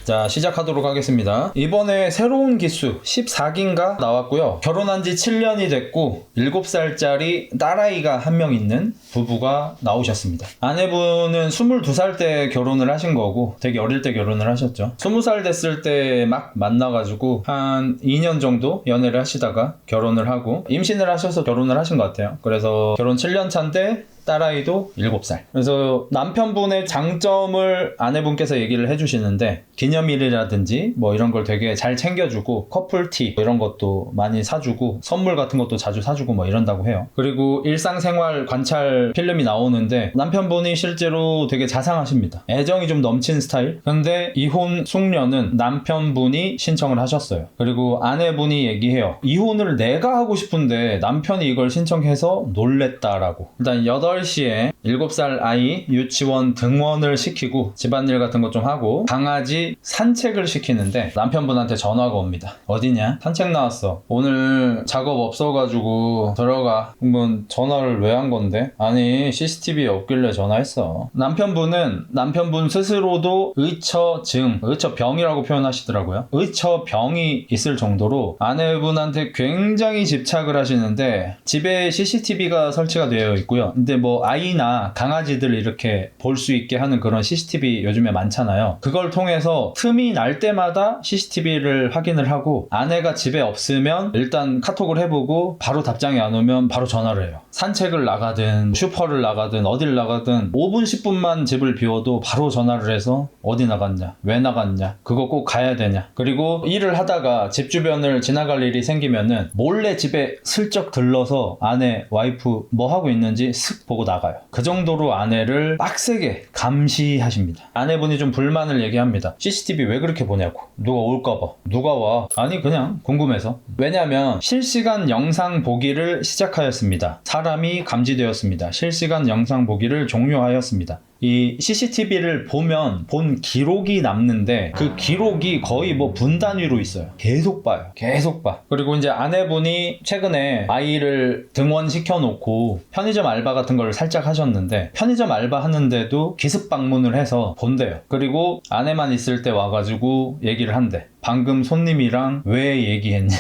자, 시작하도록 하겠습니다. 이번에 새로운 기수 14기인가 나왔고요. 결혼한 지 7년이 됐고 7살짜리 딸아이가 한 명 있는 부부가 나오셨습니다. 아내분은 22살 때 결혼을 하신 거고 되게 어릴 때 결혼을 하셨죠. 20살 됐을 때 막 만나가지고 한 2년 정도 연애를 하시다가 결혼을 하고 임신을 하셔서 결혼을 하신 것 같아요. 그래서 결혼 7년 차인데 딸아이도 7살. 그래서 남편분의 장점을 아내분께서 얘기를 해주시는데 기념일이라든지 뭐 이런 걸 되게 잘 챙겨주고 커플티 뭐 이런 것도 많이 사주고 선물 같은 것도 자주 사주고 뭐 이런다고 해요. 그리고 일상생활 관찰 필름이 나오는데 남편분이 실제로 되게 자상하십니다. 애정이 좀 넘친 스타일. 근데 이혼 숙려는 남편분이 신청을 하셨어요. 그리고 아내분이 얘기해요. 이혼을 내가 하고 싶은데 남편이 이걸 신청해서 놀랬다라고. 일단 8시에 7살 아이 유치원 등원을 시키고 집안일 같은 것 좀 하고 강아지 산책을 시키는데 남편분한테 전화가 옵니다. 어디냐? 산책 나왔어. 오늘 작업 없어가지고 들어가. 그러면 전화를 왜 한 건데? 아니 CCTV 없길래 전화했어. 남편분 스스로도 의처병이라고 표현하시더라고요. 의처병이 있을 정도로 아내분한테 굉장히 집착을 하시는데 집에 CCTV가 설치가 되어 있고요. 근데 뭐 아이나 강아지들 이렇게 볼 수 있게 하는 그런 CCTV 요즘에 많잖아요. 그걸 통해서 틈이 날 때마다 CCTV를 확인을 하고 아내가 집에 없으면 일단 카톡을 해보고 바로 답장이 안 오면 바로 전화를 해요. 산책을 나가든 슈퍼를 나가든 어딜 나가든 5분 10분만 집을 비워도 바로 전화를 해서 어디 나갔냐, 왜 나갔냐, 그거 꼭 가야 되냐. 그리고 일을 하다가 집 주변을 지나갈 일이 생기면은 몰래 집에 슬쩍 들러서 아내, 와이프 뭐 하고 있는지 슥 보고 나가요. 그 정도로 아내를 빡세게 감시하십니다. 아내분이 좀 불만을 얘기합니다. CCTV 왜 그렇게 보냐고. 누가 올까봐. 누가 와. 아니 그냥 궁금해서. 왜냐면 실시간 영상 보기를 시작하였습니다. 사람이 감지되었습니다. 실시간 영상 보기를 종료하였습니다. 이 CCTV를 보면 본 기록이 남는데 그 기록이 거의 뭐 분 단위로 있어요. 계속 봐요. 계속 봐. 그리고 이제 아내분이 최근에 아이를 등원시켜 놓고 편의점 알바 같은 걸 살짝 하셨는데 편의점 알바 하는데도 기습 방문을 해서 본대요. 그리고 아내만 있을 때 와가지고 얘기를 한대. 방금 손님이랑 왜 얘기했냐.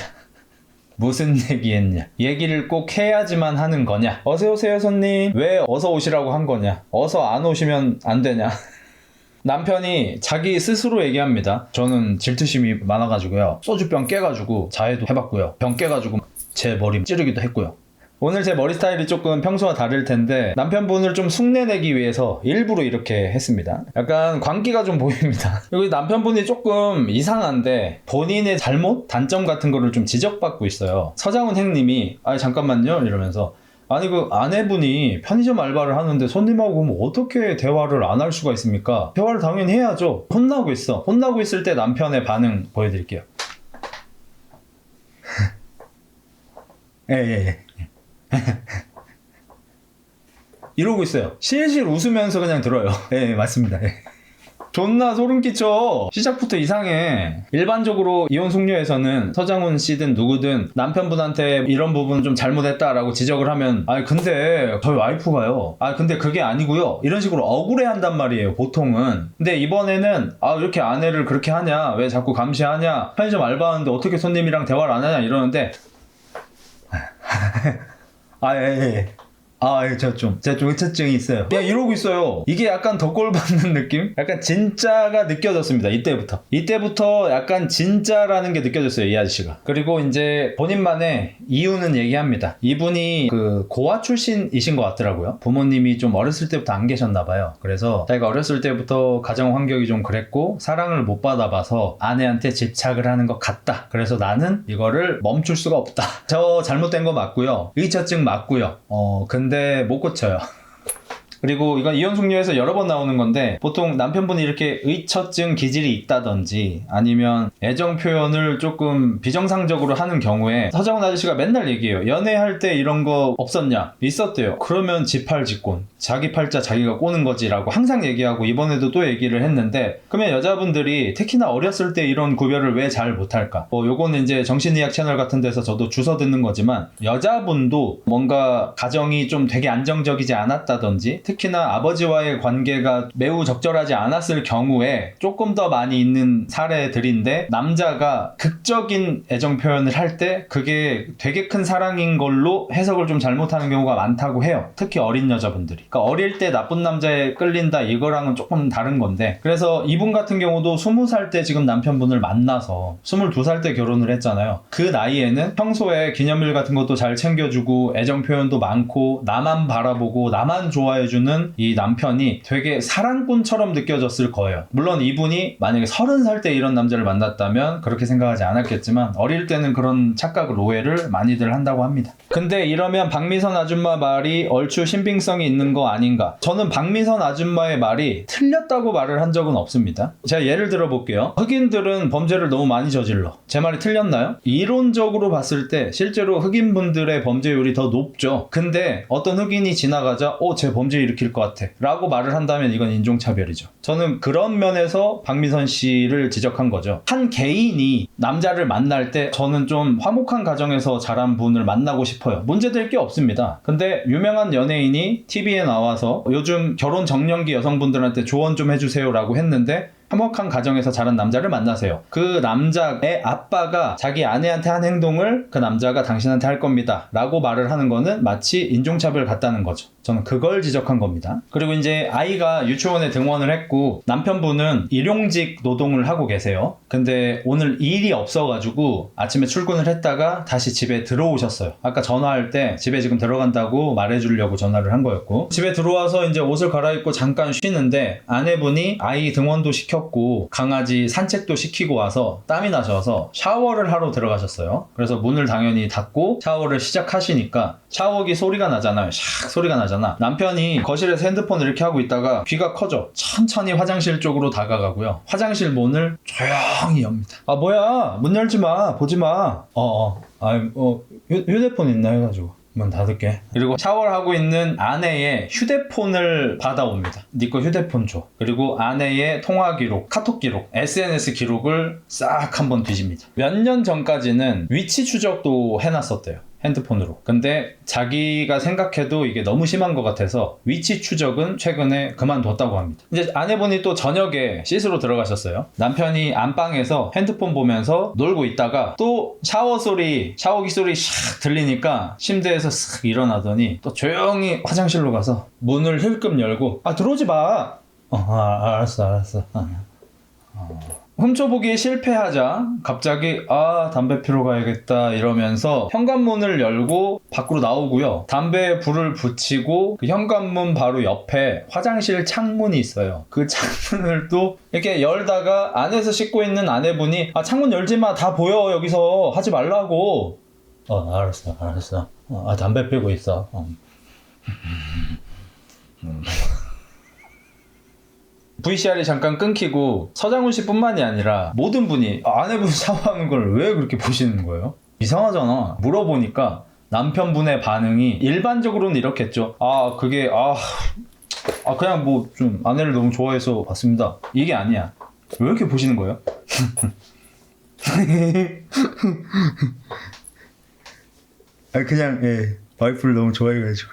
무슨 얘기했냐. 얘기를 꼭 해야지만 하는 거냐. 어서오세요 손님. 왜 어서 오시라고 한 거냐. 어서 안 오시면 안 되냐. 남편이 자기 스스로 얘기합니다. 저는 질투심이 많아가지고요. 소주병 깨가지고 자해도 해봤고요. 병 깨가지고 제 머리 찌르기도 했고요. 오늘 제 머리 스타일이 조금 평소와 다를 텐데 남편분을 좀 흉내내기 위해서 일부러 이렇게 했습니다. 약간 광기가 좀 보입니다. 여기 남편분이 조금 이상한데 본인의 잘못? 단점 같은 거를 좀 지적받고 있어요. 서장훈 행님이 아 잠깐만요 이러면서 아니 그 아내분이 편의점 알바를 하는데 손님하고 뭐 어떻게 대화를 안 할 수가 있습니까? 대화를 당연히 해야죠. 혼나고 있어. 혼나고 있을 때 남편의 반응 보여드릴게요. 예. 이러고 있어요. 실실 웃으면서 그냥 들어요. 네, 맞습니다. 네. 존나 소름 끼쳐. 시작부터 이상해. 일반적으로 이혼 숙녀에서는 서장훈 씨든 누구든 남편분한테 이런 부분 좀 잘못했다라고 지적을 하면 아 근데 저희 와이프가요. 아 근데 그게 아니고요. 이런 식으로 억울해 한단 말이에요. 보통은. 근데 이번에는 아 이렇게 아내를 그렇게 하냐. 왜 자꾸 감시하냐. 편의점 알바하는데 어떻게 손님이랑 대화를 안 하냐 이러는데 예. 제가 좀 의처증이 있어요. 그냥 이러고 있어요. 이게 약간 덕골 받는 느낌? 약간 진짜가 느껴졌습니다. 이때부터 약간 진짜라는 게 느껴졌어요. 이 아저씨가. 그리고 이제 본인만의 이유는 얘기합니다. 이분이 그 고아 출신이신 것 같더라고요. 부모님이 좀 어렸을 때부터 안 계셨나봐요. 그래서 자기가 어렸을 때부터 가정 환경이 좀 그랬고 사랑을 못 받아봐서 아내한테 집착을 하는 것 같다. 그래서 나는 이거를 멈출 수가 없다. 저 잘못된 거 맞고요. 의처증 맞고요. 근데 못 고쳐요. 그리고 이건 이혼 숙녀에서 여러 번 나오는 건데 보통 남편분이 이렇게 의처증 기질이 있다든지 아니면 애정 표현을 조금 비정상적으로 하는 경우에 서장훈 아저씨가 맨날 얘기해요. 연애할 때 이런 거 없었냐? 있었대요. 그러면 지팔직곤. 자기 팔자 자기가 꼬는 거지라고 항상 얘기하고 이번에도 또 얘기를 했는데 그러면 여자분들이 특히나 어렸을 때 이런 구별을 왜 잘 못할까? 요거는 이제 정신의학 채널 같은 데서 저도 주워 듣는 거지만 여자분도 뭔가 가정이 좀 되게 안정적이지 않았다든지 특히나 아버지와의 관계가 매우 적절하지 않았을 경우에 조금 더 많이 있는 사례들인데, 남자가 극적인 애정 표현을 할 때 그게 되게 큰 사랑인 걸로 해석을 좀 잘못하는 경우가 많다고 해요. 특히 어린 여자분들이. 그러니까 어릴 때 나쁜 남자에 끌린다 이거랑은 조금 다른 건데, 그래서 이분 같은 경우도 20살 때 지금 남편분을 만나서 22살 때 결혼을 했잖아요. 그 나이에는 평소에 기념일 같은 것도 잘 챙겨주고 애정 표현도 많고 나만 바라보고 나만 좋아해주는 이 남편이 되게 사랑꾼처럼 느껴졌을 거예요. 물론 이분이 만약에 30살 때 이런 남자를 만났다면 그렇게 생각하지 않았겠지만, 어릴 때는 그런 착각을, 오해를 많이들 한다고 합니다. 근데 이러면 박미선 아줌마 말이 얼추 신빙성이 있는 거 아닌가? 저는 박미선 아줌마의 말이 틀렸다고 말을 한 적은 없습니다. 제가 예를 들어 볼게요. 흑인들은 범죄를 너무 많이 저질러. 제 말이 틀렸나요? 이론적으로 봤을 때 실제로 흑인분들의 범죄율이 더 높죠. 근데 어떤 흑인이 지나가자 쟤 범죄 일으킬 것 같아 라고 말을 한다면 이건 인종차별이죠. 저는 그런 면에서 박미선 씨를 지적한 거죠. 한 개인이 남자를 만날 때 저는 좀 화목한 가정에서 자란 분을 만나고 싶어요. 문제될 게 없습니다. 근데 유명한 연예인이 TV에 나와서 요즘 결혼 정년기 여성분들한테 조언 좀 해주세요 라고 했는데, 화목한 가정에서 자란 남자를 만나세요. 그 남자의 아빠가 자기 아내한테 한 행동을 그 남자가 당신한테 할 겁니다 라고 말을 하는 거는 마치 인종차별 같다는 거죠. 저는 그걸 지적한 겁니다. 그리고 이제 아이가 유치원에 등원을 했고 남편분은 일용직 노동을 하고 계세요. 근데 오늘 일이 없어가지고 아침에 출근을 했다가 다시 집에 들어오셨어요. 아까 전화할 때 집에 지금 들어간다고 말해주려고 전화를 한 거였고, 집에 들어와서 이제 옷을 갈아입고 잠깐 쉬는데 아내분이 아이 등원도 시켰고 강아지 산책도 시키고 와서 땀이 나셔서 샤워를 하러 들어가셨어요. 그래서 문을 당연히 닫고 샤워를 시작하시니까 샤워기 소리가 나잖아요. 샥 소리가 나잖아. 남편이 거실에서 핸드폰을 이렇게 하고 있다가 귀가 커져 천천히 화장실 쪽으로 다가가고요. 화장실 문을 조용히 엽니다. 뭐야, 문 열지 마, 보지 마. 휴대폰 있나 해가지고 문 닫을게. 그리고 샤워를 하고 있는 아내의 휴대폰을 받아옵니다. 네 거 휴대폰 줘. 그리고 아내의 통화 기록, 카톡 기록, SNS 기록을 싹 한번 뒤집니다. 몇 년 전까지는 위치 추적도 해놨었대요. 핸드폰으로. 근데 자기가 생각해도 이게 너무 심한 것 같아서 위치 추적은 최근에 그만뒀다고 합니다. 이제 아내분이 또 저녁에 씻으러 들어가셨어요. 남편이 안방에서 핸드폰 보면서 놀고 있다가 또 샤워기 소리 샥 들리니까 침대에서 쓱 일어나더니 또 조용히 화장실로 가서 문을 힐끔 열고 들어오지 마. 알았어. 훔쳐보기에 실패하자 갑자기 담배 피러 가야겠다 이러면서 현관문을 열고 밖으로 나오고요. 담배에 불을 붙이고 그 현관문 바로 옆에 화장실 창문이 있어요. 그 창문을 또 이렇게 열다가 안에서 씻고 있는 아내분이 창문 열지 마, 다 보여, 여기서 하지 말라고. 알았어. 담배 피우고 있어. VCR이 잠깐 끊기고 서장훈 씨 뿐만이 아니라 모든 분이 아내분 샤워하는 걸 왜 그렇게 보시는 거예요? 이상하잖아. 물어보니까 남편분의 반응이 일반적으로는 이렇겠죠. 그냥 뭐 좀 아내를 너무 좋아해서 봤습니다. 이게 아니야. 왜 이렇게 보시는 거예요? 그냥 와이프를 너무 좋아해가지고.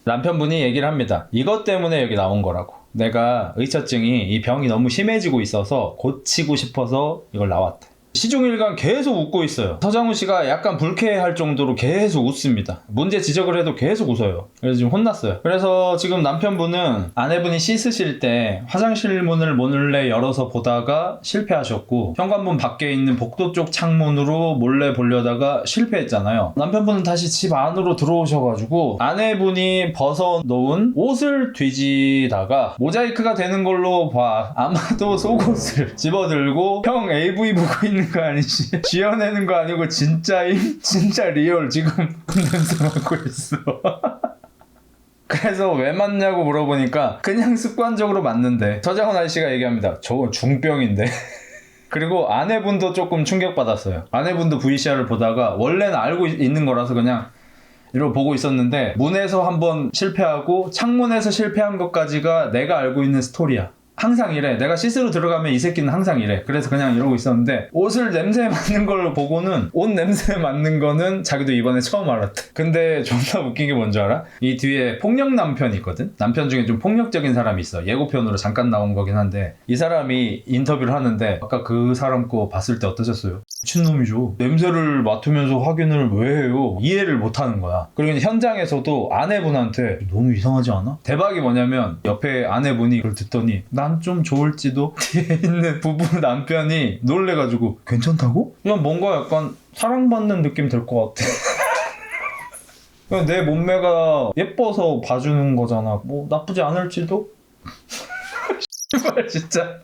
남편분이 얘기를 합니다. 이것 때문에 여기 나온 거라고. 내가 의처증이, 이 병이 너무 심해지고 있어서 고치고 싶어서 이걸 나왔다. 시종일관 계속 웃고 있어요. 서장훈 씨가 약간 불쾌해할 정도로 계속 웃습니다. 문제 지적을 해도 계속 웃어요. 그래서 지금 혼났어요. 그래서 지금 남편분은 아내분이 씻으실 때 화장실 문을 몰래 열어서 보다가 실패하셨고, 현관문 밖에 있는 복도 쪽 창문으로 몰래 보려다가 실패했잖아요. 남편분은 다시 집 안으로 들어오셔가지고 아내분이 벗어놓은 옷을 뒤지다가 모자이크가 되는 걸로 봐. 아마도 속옷을 집어들고 형 AV 보고 있는 거 아니지? 지어내는 거 아니고 진짜 리얼 지금 냄새 맡고 있어. 그래서 왜 맞냐고 물어보니까 그냥 습관적으로 맞는데, 서장훈 아저씨가 얘기합니다. 저거 중병인데. 그리고 아내분도 조금 충격받았어요. 아내분도 VCR을 보다가 원래는 알고 있는 거라서 그냥 이러고 보고 있었는데, 문에서 한번 실패하고 창문에서 실패한 것까지가 내가 알고 있는 스토리야. 항상 이래. 내가 씻으러 들어가면 이 새끼는 항상 이래. 그래서 그냥 이러고 있었는데 옷을 냄새에 맡는 걸 보고는 옷 냄새에 맡는 거는 자기도 이번에 처음 알았다. 근데 존나 웃긴 게 뭔지 알아? 이 뒤에 폭력 남편이 있거든? 남편 중에 좀 폭력적인 사람이 있어. 예고편으로 잠깐 나온 거긴 한데 이 사람이 인터뷰를 하는데 아까 그 사람 거 봤을 때 어떠셨어요? 미친놈이죠. 냄새를 맡으면서 확인을 왜 해요? 이해를 못하는 거야. 그리고 현장에서도 아내분한테 너무 이상하지 않아? 대박이 뭐냐면 옆에 아내분이 그걸 듣더니 난 좀 좋을지도 뒤에 있는 부부 남편이 놀래가지고 괜찮다고? 그냥 뭔가 약간 사랑받는 느낌 들 것 같아. 그냥 내 몸매가 예뻐서 봐주는 거잖아. 뭐 나쁘지 않을지도? 진짜.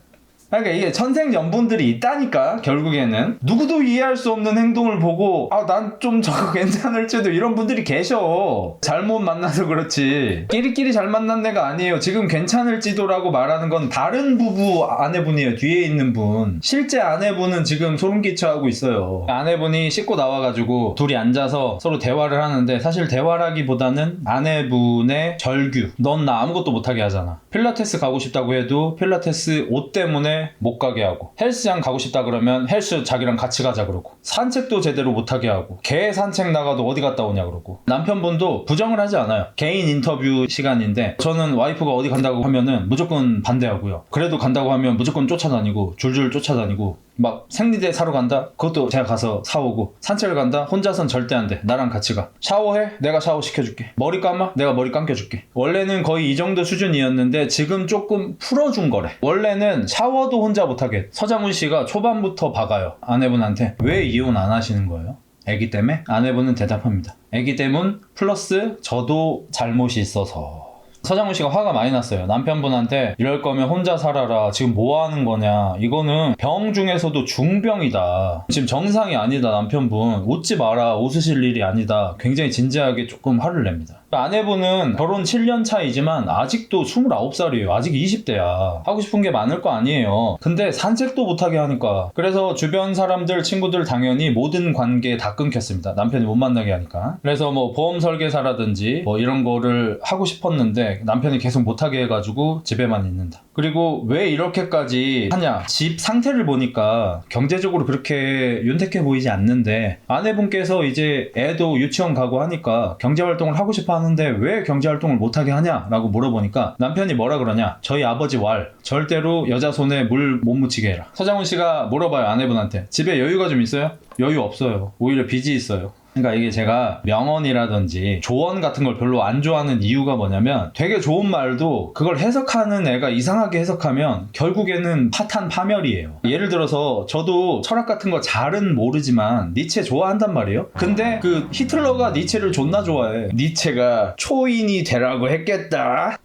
그러니까 이게 천생연분들이 있다니까. 결국에는 누구도 이해할 수 없는 행동을 보고 난 좀 저거 괜찮을지도 이런 분들이 계셔. 잘못 만나서 그렇지 끼리끼리 잘 만난 애가 아니에요. 지금 괜찮을지도라고 말하는 건 다른 부부 아내분이에요. 뒤에 있는 분. 실제 아내분은 지금 소름끼쳐하고 있어요. 아내분이 씻고 나와가지고 둘이 앉아서 서로 대화를 하는데 사실 대화라기보다는 아내분의 절규. 넌 나 아무것도 못하게 하잖아. 필라테스 가고 싶다고 해도 필라테스 옷 때문에 못 가게 하고, 헬스장 가고 싶다 그러면 헬스 자기랑 같이 가자 그러고, 산책도 제대로 못하게 하고, 개 산책 나가도 어디 갔다 오냐 그러고. 남편분도 부정을 하지 않아요. 개인 인터뷰 시간인데 저는 와이프가 어디 간다고 하면은 무조건 반대하고요. 그래도 간다고 하면 무조건 쫓아다니고 줄줄 쫓아다니고, 막 생리대 사러 간다? 그것도 제가 가서 사오고, 산책을 간다? 혼자선 절대 안 돼. 나랑 같이 가. 샤워해? 내가 샤워 시켜줄게. 머리 감아? 내가 머리 감겨줄게. 원래는 거의 이 정도 수준이었는데 지금 조금 풀어준 거래. 원래는 샤워도 혼자 못하게. 서장훈 씨가 초반부터 박아요. 아내분한테. 왜 이혼 안 하시는 거예요? 애기 때문에? 아내분은 대답합니다. 애기 때문 플러스 저도 잘못이 있어서. 서장훈 씨가 화가 많이 났어요. 남편분한테 이럴 거면 혼자 살아라. 지금 뭐 하는 거냐. 이거는 병 중에서도 중병이다. 지금 정상이 아니다. 남편분. 웃지 마라. 웃으실 일이 아니다. 굉장히 진지하게 조금 화를 냅니다. 아내분은 결혼 7년 차이지만 아직도 29살이에요. 아직 20대야. 하고 싶은 게 많을 거 아니에요. 근데 산책도 못하게 하니까. 그래서 주변 사람들, 친구들 당연히 모든 관계 다 끊겼습니다. 남편이 못 만나게 하니까. 그래서 뭐 보험 설계사라든지 뭐 이런 거를 하고 싶었는데 남편이 계속 못하게 해가지고 집에만 있는다. 그리고 왜 이렇게까지 하냐. 집 상태를 보니까 경제적으로 그렇게 윤택해 보이지 않는데, 아내분께서 이제 애도 유치원 가고 하니까 경제활동을 하고 싶어 하는데 왜 경제활동을 못하게 하냐라고 물어보니까 남편이 뭐라 그러냐. 저희 아버지 왈 절대로 여자 손에 물 못 묻히게 해라. 서장훈 씨가 물어봐요. 아내분한테 집에 여유가 좀 있어요? 여유 없어요. 오히려 빚이 있어요. 그러니까 이게 제가 명언이라든지 조언 같은 걸 별로 안 좋아하는 이유가 뭐냐면, 되게 좋은 말도 그걸 해석하는 애가 이상하게 해석하면 결국에는 파탄 파멸이에요. 예를 들어서 저도 철학 같은 거 잘은 모르지만 니체 좋아한단 말이에요. 근데 그 히틀러가 니체를 존나 좋아해. 니체가 초인이 되라고 했겠다.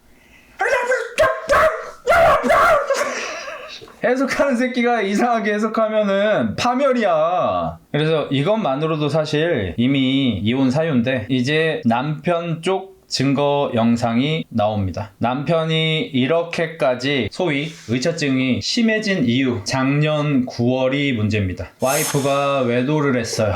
해석하는 새끼가 이상하게 해석하면은 파멸이야. 그래서 이것만으로도 사실 이미 이혼 사유인데, 이제 남편 쪽 증거 영상이 나옵니다. 남편이 이렇게까지 소위 의처증이 심해진 이유, 작년 9월이 문제입니다. 와이프가 외도를 했어요.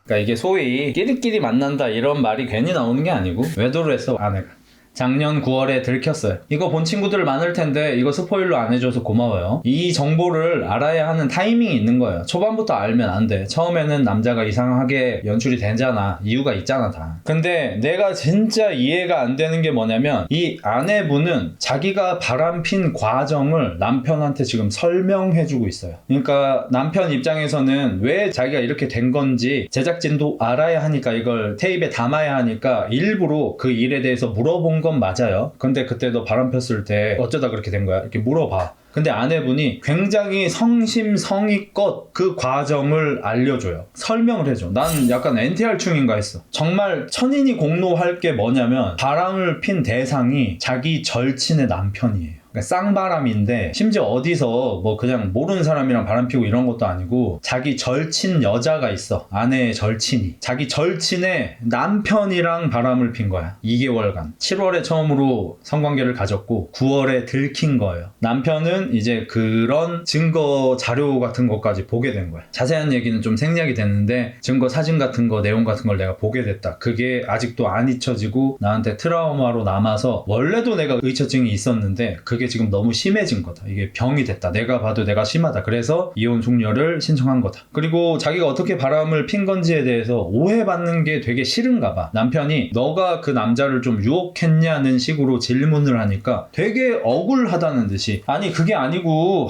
그러니까 이게 소위 끼리끼리 만난다 이런 말이 괜히 나오는 게 아니고, 외도를 했어 아내가. 작년 9월에 들켰어요. 이거 본 친구들 많을 텐데 이거 스포일러 안 해줘서 고마워요. 이 정보를 알아야 하는 타이밍이 있는 거예요. 초반부터 알면 안 돼. 처음에는 남자가 이상하게 연출이 되잖아. 이유가 있잖아 다. 근데 내가 진짜 이해가 안 되는 게 뭐냐면, 이 아내분은 자기가 바람핀 과정을 남편한테 지금 설명해주고 있어요. 그러니까 남편 입장에서는 왜 자기가 이렇게 된 건지 제작진도 알아야 하니까, 이걸 테이프에 담아야 하니까 일부러 그 일에 대해서 물어본 건 맞아요. 근데 그때 너 바람 폈을 때 어쩌다 그렇게 된 거야? 이렇게 물어봐. 근데 아내분이 굉장히 성심성의껏 그 과정을 알려줘요. 설명을 해줘. 난 약간 NTR충인가 했어. 정말 천인이 공로할 게 뭐냐면, 바람을 핀 대상이 자기 절친의 남편이에요. 그러니까 쌍바람인데 심지어 어디서 뭐 그냥 모르는 사람이랑 바람 피고 이런 것도 아니고 자기 절친 여자가 있어. 아내의 절친이. 자기 절친의 남편이랑 바람을 핀 거야. 2개월간. 7월에 처음으로 성관계를 가졌고 9월에 들킨 거예요. 남편은 이제 그런 증거 자료 같은 것까지 보게 된 거야. 자세한 얘기는 좀 생략이 됐는데 증거 사진 같은 거 내용 같은 걸 내가 보게 됐다. 그게 아직도 안 잊혀지고 나한테 트라우마로 남아서 원래도 내가 의처증이 있었는데 그게 지금 너무 심해진 거다. 이게 병이 됐다. 내가 봐도 내가 심하다. 그래서 이혼 종료를 신청한 거다. 그리고 자기가 어떻게 바람을 핀 건지에 대해서 오해받는 게 되게 싫은가 봐. 남편이 너가 그 남자를 좀 유혹했냐는 식으로 질문을 하니까 되게 억울하다는 듯이 아니 그게 아니고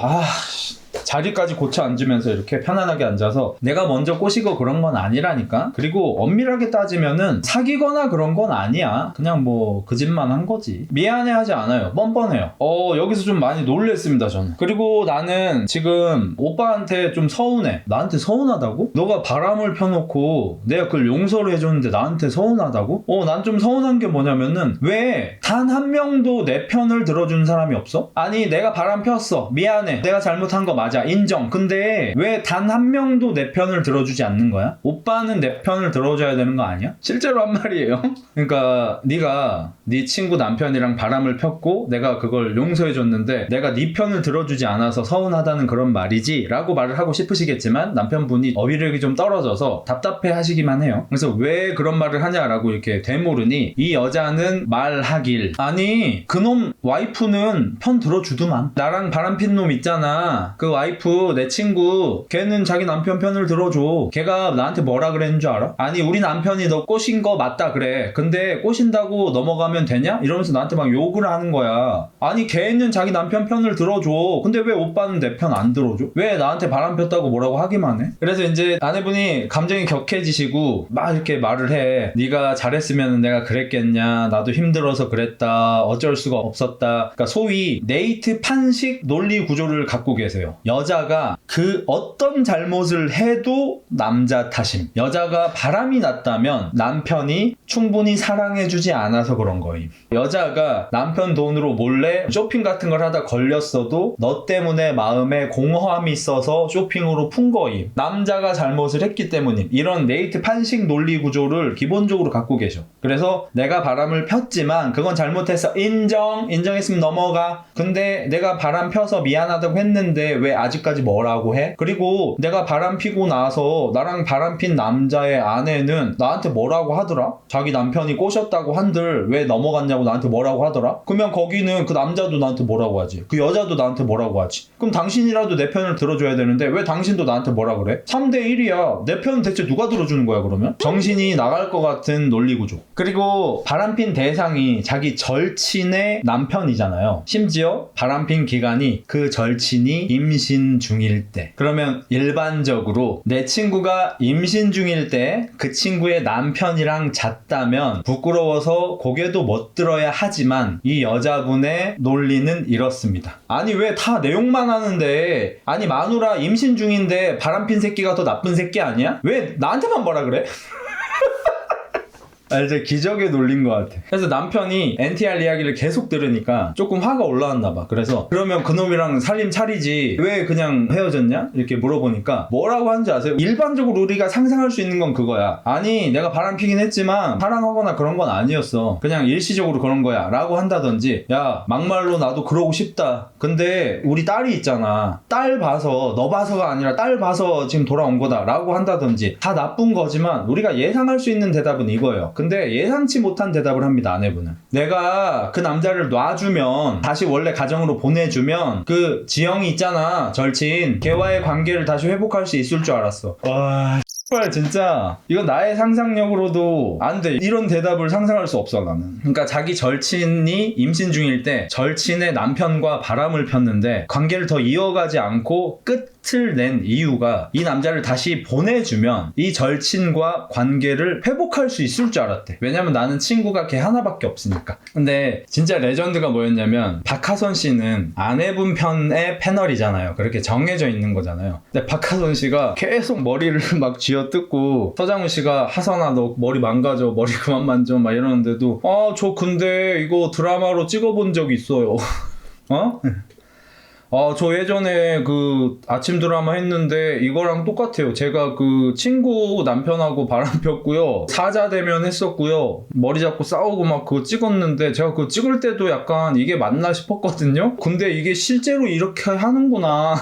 자리까지 고쳐 앉으면서 이렇게 편안하게 앉아서 내가 먼저 꼬시고 그런 건 아니라니까. 그리고 엄밀하게 따지면은 사귀거나 그런 건 아니야. 그냥 뭐 그 짓만 한 거지. 미안해하지 않아요. 뻔뻔해요. 여기서 좀 많이 놀랬습니다 저는. 그리고 나는 지금 오빠한테 좀 서운해. 나한테 서운하다고? 너가 바람을 펴놓고 내가 그걸 용서를 해줬는데 나한테 서운하다고? 난 좀 서운한 게 뭐냐면은 왜 단 한 명도 내 편을 들어준 사람이 없어? 아니 내가 바람 폈어. 미안해. 내가 잘못한 거 맞아. 인정. 근데 왜 단 한 명도 내 편을 들어주지 않는 거야? 오빠는 내 편을 들어줘야 되는 거 아니야? 실제로 한 말이에요. 그러니까 네가 네 친구 남편이랑 바람을 폈고 내가 그걸 용서해줬는데 내가 네 편을 들어주지 않아서 서운하다는 그런 말이지? 라고 말을 하고 싶으시겠지만 남편분이 어휘력이 좀 떨어져서 답답해 하시기만 해요. 그래서 왜 그런 말을 하냐라고 이렇게 되물으니 이 여자는 말하길 아니 그놈 와이프는 편 들어주더만. 나랑 바람핀 놈 있잖아. 그 와이프 내 친구 걔는 자기 남편 편을 들어줘. 걔가 나한테 뭐라 그랬는 줄 알아? 아니 우리 남편이 너 꼬신 거 맞다 그래. 근데 꼬신다고 넘어가면 되냐? 이러면서 나한테 막 욕을 하는 거야. 아니 걔는 자기 남편 편을 들어줘. 근데 왜 오빠는 내 편 안 들어줘? 왜 나한테 바람 폈다고 뭐라고 하기만 해? 그래서 이제 아내분이 감정이 격해지시고 막 이렇게 말을 해. 네가 잘했으면 내가 그랬겠냐. 나도 힘들어서 그랬다. 어쩔 수가 없었다. 그러니까 소위 네이트 판식 논리 구조를 갖고 계세요. 여자가 그 어떤 잘못을 해도 남자 탓임. 여자가 바람이 났다면 남편이 충분히 사랑해주지 않아서 그런 거임. 여자가 남편 돈으로 몰래 쇼핑 같은 걸 하다 걸렸어도 너 때문에 마음에 공허함이 있어서 쇼핑으로 푼 거임. 남자가 잘못을 했기 때문임. 이런 네이트 판식 논리 구조를 기본적으로 갖고 계셔. 그래서 내가 바람을 폈지만 그건 잘못했어. 인정했으면 넘어가. 근데 내가 바람 펴서 미안하다고 했는데 왜 아직까지 뭐라고 해? 그리고 내가 바람 피고 나서 나랑 바람 핀 남자의 아내는 나한테 뭐라고 하더라? 자기 남편이 꼬셨다고 한들 왜 넘어갔냐고 나한테 뭐라고 하더라? 그러면 거기는 그 남자도 나한테 뭐라고 하지? 그 여자도 나한테 뭐라고 하지? 그럼 당신이라도 내 편을 들어줘야 되는데 왜 당신도 나한테 뭐라 그래? 3대1이야. 내 편은 대체 누가 들어주는 거야 그러면? 정신이 나갈 것 같은 논리구조. 그리고 바람핀 대상이 자기 절친의 남편이잖아요. 심지어 바람핀 기간이 그 절친이 임신 중일 때. 그러면 일반적으로 내 친구가 임신 중일 때 그 친구의 남편이랑 잤다면 부끄러워서 고개도 못 들어야 하지만 이 여자분의 논리는 이렇습니다. 아니 왜 다 내용만 하는데 아니 마누라 임신 중인데 바람핀 새끼가 더 나쁜 새끼 아니야? 왜 나한테만 뭐라 그래? 이제 기적에 놀린 것 같아. 그래서 남편이 NTR 이야기를 계속 들으니까 조금 화가 올라왔나 봐. 그래서 그러면 그놈이랑 살림 차리지 왜 그냥 헤어졌냐? 이렇게 물어보니까 뭐라고 하는지 아세요? 일반적으로 우리가 상상할 수 있는 건 그거야. 아니 내가 바람 피긴 했지만 사랑하거나 그런 건 아니었어. 그냥 일시적으로 그런 거야 라고 한다든지 야 막말로 나도 그러고 싶다. 근데 우리 딸이 있잖아. 딸 봐서 너 봐서가 아니라 딸 봐서 지금 돌아온 거다 라고 한다든지 다 나쁜 거지만 우리가 예상할 수 있는 대답은 이거예요. 근데 예상치 못한 대답을 합니다. 아내분은. 내가 그 남자를 놔주면 다시 원래 가정으로 보내주면 그 지영이 있잖아. 절친. 걔와의 관계를 다시 회복할 수 있을 줄 알았어. 와 진짜 이건 나의 상상력으로도 안 돼. 이런 대답을 상상할 수 없어 나는. 그러니까 자기 절친이 임신 중일 때 절친의 남편과 바람을 폈는데 관계를 더 이어가지 않고 끝을 낸 이유가 이 남자를 다시 보내주면 이 절친과 관계를 회복할 수 있을 줄 알았대. 왜냐면 나는 친구가 걔 하나밖에 없으니까. 근데 진짜 레전드가 뭐였냐면 박하선 씨는 아내분 편의 패널이잖아요. 그렇게 정해져 있는 거잖아요. 근데 박하선 씨가 계속 머리를 막 쥐어뜯고 서장훈 씨가 하선아 너 머리 망가져. 머리 그만 만져. 막 이러는데도 저 근데 이거 드라마로 찍어본 적 있어요. 어? 저 예전에 그 아침 드라마 했는데 이거랑 똑같아요. 제가 그 친구 남편하고 바람 폈고요. 사자 대면 했었고요. 머리 잡고 싸우고 막 그거 찍었는데 제가 그거 찍을 때도 약간 이게 맞나 싶었거든요. 근데 이게 실제로 이렇게 하는구나.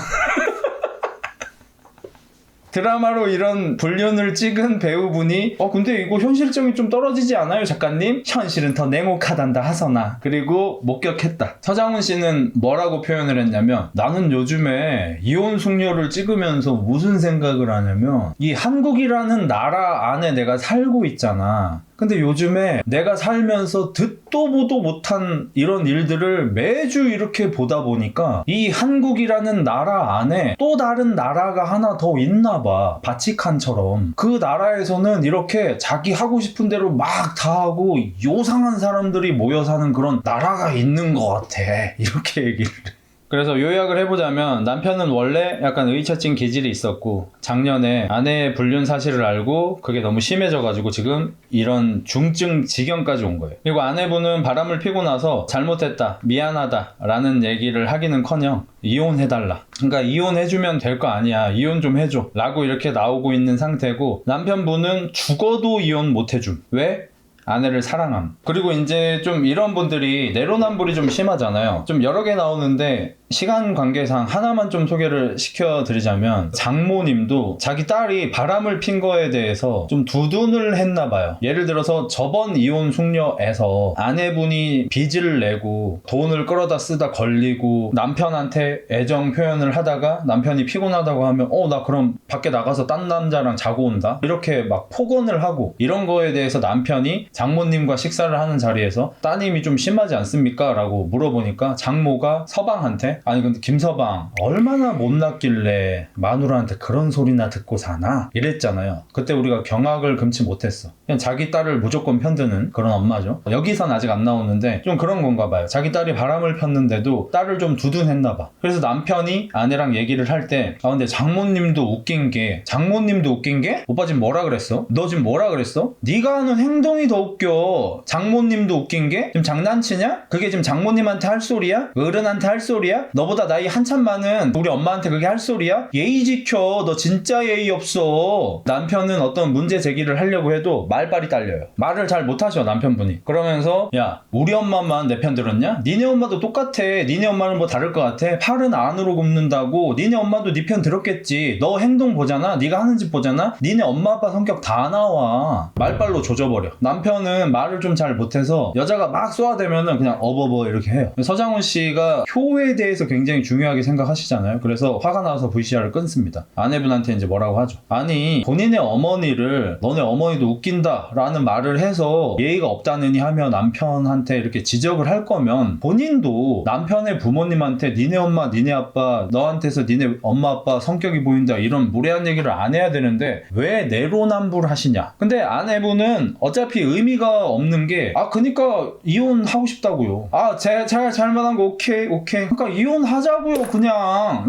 드라마로 이런 불륜을 찍은 배우분이 근데 이거 현실성이 좀 떨어지지 않아요 작가님? 현실은 더 냉혹하단다 하서나. 그리고 목격했다. 서장훈 씨는 뭐라고 표현을 했냐면, 나는 요즘에 이혼 숙녀를 찍으면서 무슨 생각을 하냐면, 이 한국이라는 나라 안에 내가 살고 있잖아. 근데 요즘에 내가 살면서 듣도 보도 못한 이런 일들을 매주 이렇게 보다 보니까 이 한국이라는 나라 안에 또 다른 나라가 하나 더 있나 봐. 바치칸처럼. 그 나라에서는 이렇게 자기 하고 싶은 대로 막 다 하고 요상한 사람들이 모여 사는 그런 나라가 있는 것 같아. 이렇게 얘기를 해. 그래서 요약을 해보자면, 남편은 원래 약간 의처증 기질이 있었고 작년에 아내의 불륜 사실을 알고 그게 너무 심해져가지고 지금 이런 중증 지경까지 온 거예요. 그리고 아내분은 바람을 피고 나서 잘못했다, 미안하다 라는 얘기를 하기는커녕 이혼해달라, 그러니까 이혼해주면 될 거 아니야, 이혼 좀 해줘 라고 이렇게 나오고 있는 상태고, 남편분은 죽어도 이혼 못 해줌. 왜? 아내를 사랑함. 그리고 이제 좀 이런 분들이 내로남불이 좀 심하잖아요. 좀 여러 개 나오는데 시간 관계상 하나만 좀 소개를 시켜드리자면, 장모님도 자기 딸이 바람을 핀 거에 대해서 좀 두둔을 했나 봐요. 예를 들어서 저번 이혼 숙녀에서 아내분이 빚을 내고 돈을 끌어다 쓰다 걸리고 남편한테 애정 표현을 하다가 남편이 피곤하다고 하면 나 그럼 밖에 나가서 딴 남자랑 자고 온다, 이렇게 막 폭언을 하고, 이런 거에 대해서 남편이 장모님과 식사를 하는 자리에서 따님이 좀 심하지 않습니까? 라고 물어보니까 장모가 서방한테, 아니 근데 김서방 얼마나 못났길래 마누라한테 그런 소리나 듣고 사나? 이랬잖아요. 그때 우리가 경악을 금치 못했어. 그냥 자기 딸을 무조건 편드는 그런 엄마죠. 여기선 아직 안 나오는데 좀 그런 건가 봐요. 자기 딸이 바람을 폈는데도 딸을 좀 두둔했나 봐. 그래서 남편이 아내랑 얘기를 할 때 근데 장모님도 웃긴 게 오빠 지금 뭐라 그랬어? 너 지금 뭐라 그랬어? 네가 하는 행동이 더 웃겨. 장모님도 웃긴 게 지금 장난치냐? 그게 지금 장모님한테 할 소리야? 어른한테 할 소리야? 너보다 나이 한참 많은 우리 엄마한테 그게 할 소리야? 예의 지켜. 너 진짜 예의 없어. 남편은 어떤 문제 제기를 하려고 해도 말빨이 딸려요. 말을 잘 못하셔 남편분이. 그러면서 야, 우리 엄마만 내 편 들었냐? 니네 엄마도 똑같아. 니네 엄마는 뭐 다를 것 같아? 팔은 안으로 굽는다고. 니네 엄마도 네 편 들었겠지. 너 행동 보잖아. 네가 하는 짓 보잖아. 니네 엄마 아빠 성격 다 나와. 말빨로 조져버려. 남편은 말을 좀 잘 못해서 여자가 막 쏘아대면은 그냥 어버버 이렇게 해요. 서장훈 씨가 효에 대해서 굉장히 중요하게 생각하시잖아요. 그래서 화가 나서 VCR을 끊습니다. 아내분한테 이제 뭐라고 하죠. 아니, 본인의 어머니를 너네 어머니도 웃긴다 라는 말을 해서 예의가 없다느니 하며 남편한테 이렇게 지적을 할 거면, 본인도 남편의 부모님한테 니네 엄마 니네 아빠 너한테서 니네 엄마 아빠 성격이 보인다 이런 무례한 얘기를 안 해야 되는데 왜 내로남불 하시냐. 근데 아내분은 어차피 의미가 없는 게 그니까 이혼하고 싶다고요. 제가 잘못한 거 오케이 그러니까 이혼하자고요 그냥.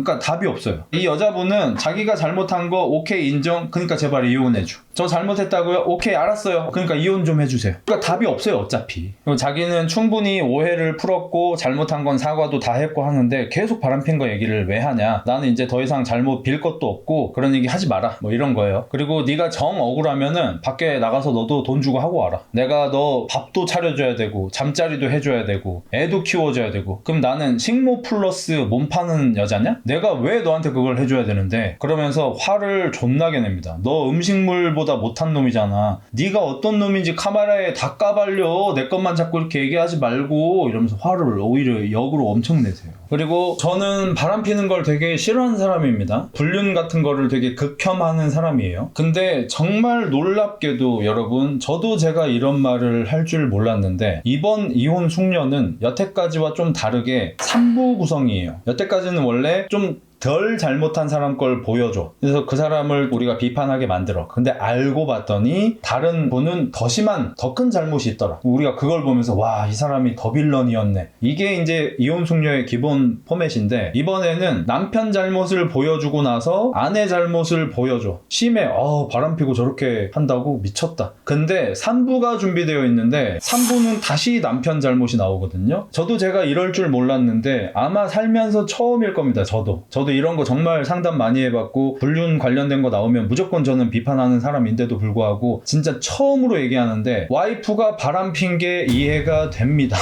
그러니까 답이 없어요. 이 여자분은 자기가 잘못한 거 오케이 인정, 그러니까 제발 이혼해줘. 저 잘못했다고요? 오케이 알았어요. 그러니까 이혼 좀 해주세요. 그러니까 답이 없어요 어차피. 그리고 자기는 충분히 오해를 풀었고 잘못한 건 사과도 다 했고 하는데 계속 바람핀 거 얘기를 왜 하냐. 나는 이제 더 이상 잘못 빌 것도 없고 그런 얘기 하지 마라 뭐 이런 거예요. 그리고 네가 정 억울하면은 밖에 나가서 너도 돈 주고 하고 와라. 내가 너 밥도 차려줘야 되고 잠자리도 해줘야 되고 애도 키워줘야 되고. 그럼 나는 식모 플러스 몸 파는 여자냐? 내가 왜 너한테 그걸 해줘야 되는데. 그러면서 화를 존나게 냅니다. 너 음식물보다 못한 놈이잖아. 네가 어떤 놈인지 카메라에 다 까발려. 내 것만 자꾸 이렇게 얘기하지 말고 이러면서 화를 오히려 역으로 엄청 내세요. 그리고 저는 바람피는 걸 되게 싫어하는 사람입니다. 불륜 같은 거를 되게 극혐하는 사람이에요. 근데 정말 놀랍게도 여러분, 저도 제가 이런 말을 할 줄 몰랐는데 이번 이혼 숙녀는 여태까지와 좀 다르게 3부 구성이에요. 여태까지는 원래 좀 덜 잘못한 사람 걸 보여줘. 그래서 그 사람을 우리가 비판하게 만들어. 근데 알고 봤더니 다른 분은 더 심한, 더 큰 잘못이 있더라. 우리가 그걸 보면서 와, 이 사람이 더 빌런이었네. 이게 이제 이혼 숙녀의 기본 포맷인데, 이번에는 남편 잘못을 보여주고 나서 아내 잘못을 보여줘. 심해. 바람피고 저렇게 한다고 미쳤다. 근데 3부가 준비되어 있는데 3부는 다시 남편 잘못이 나오거든요. 저도 제가 이럴 줄 몰랐는데 아마 살면서 처음일 겁니다. 저도 이런 거 정말 상담 많이 해봤고, 불륜 관련된 거 나오면 무조건 저는 비판하는 사람인데도 불구하고 진짜 처음으로 얘기하는데, 와이프가 바람핀 게 이해가 됩니다.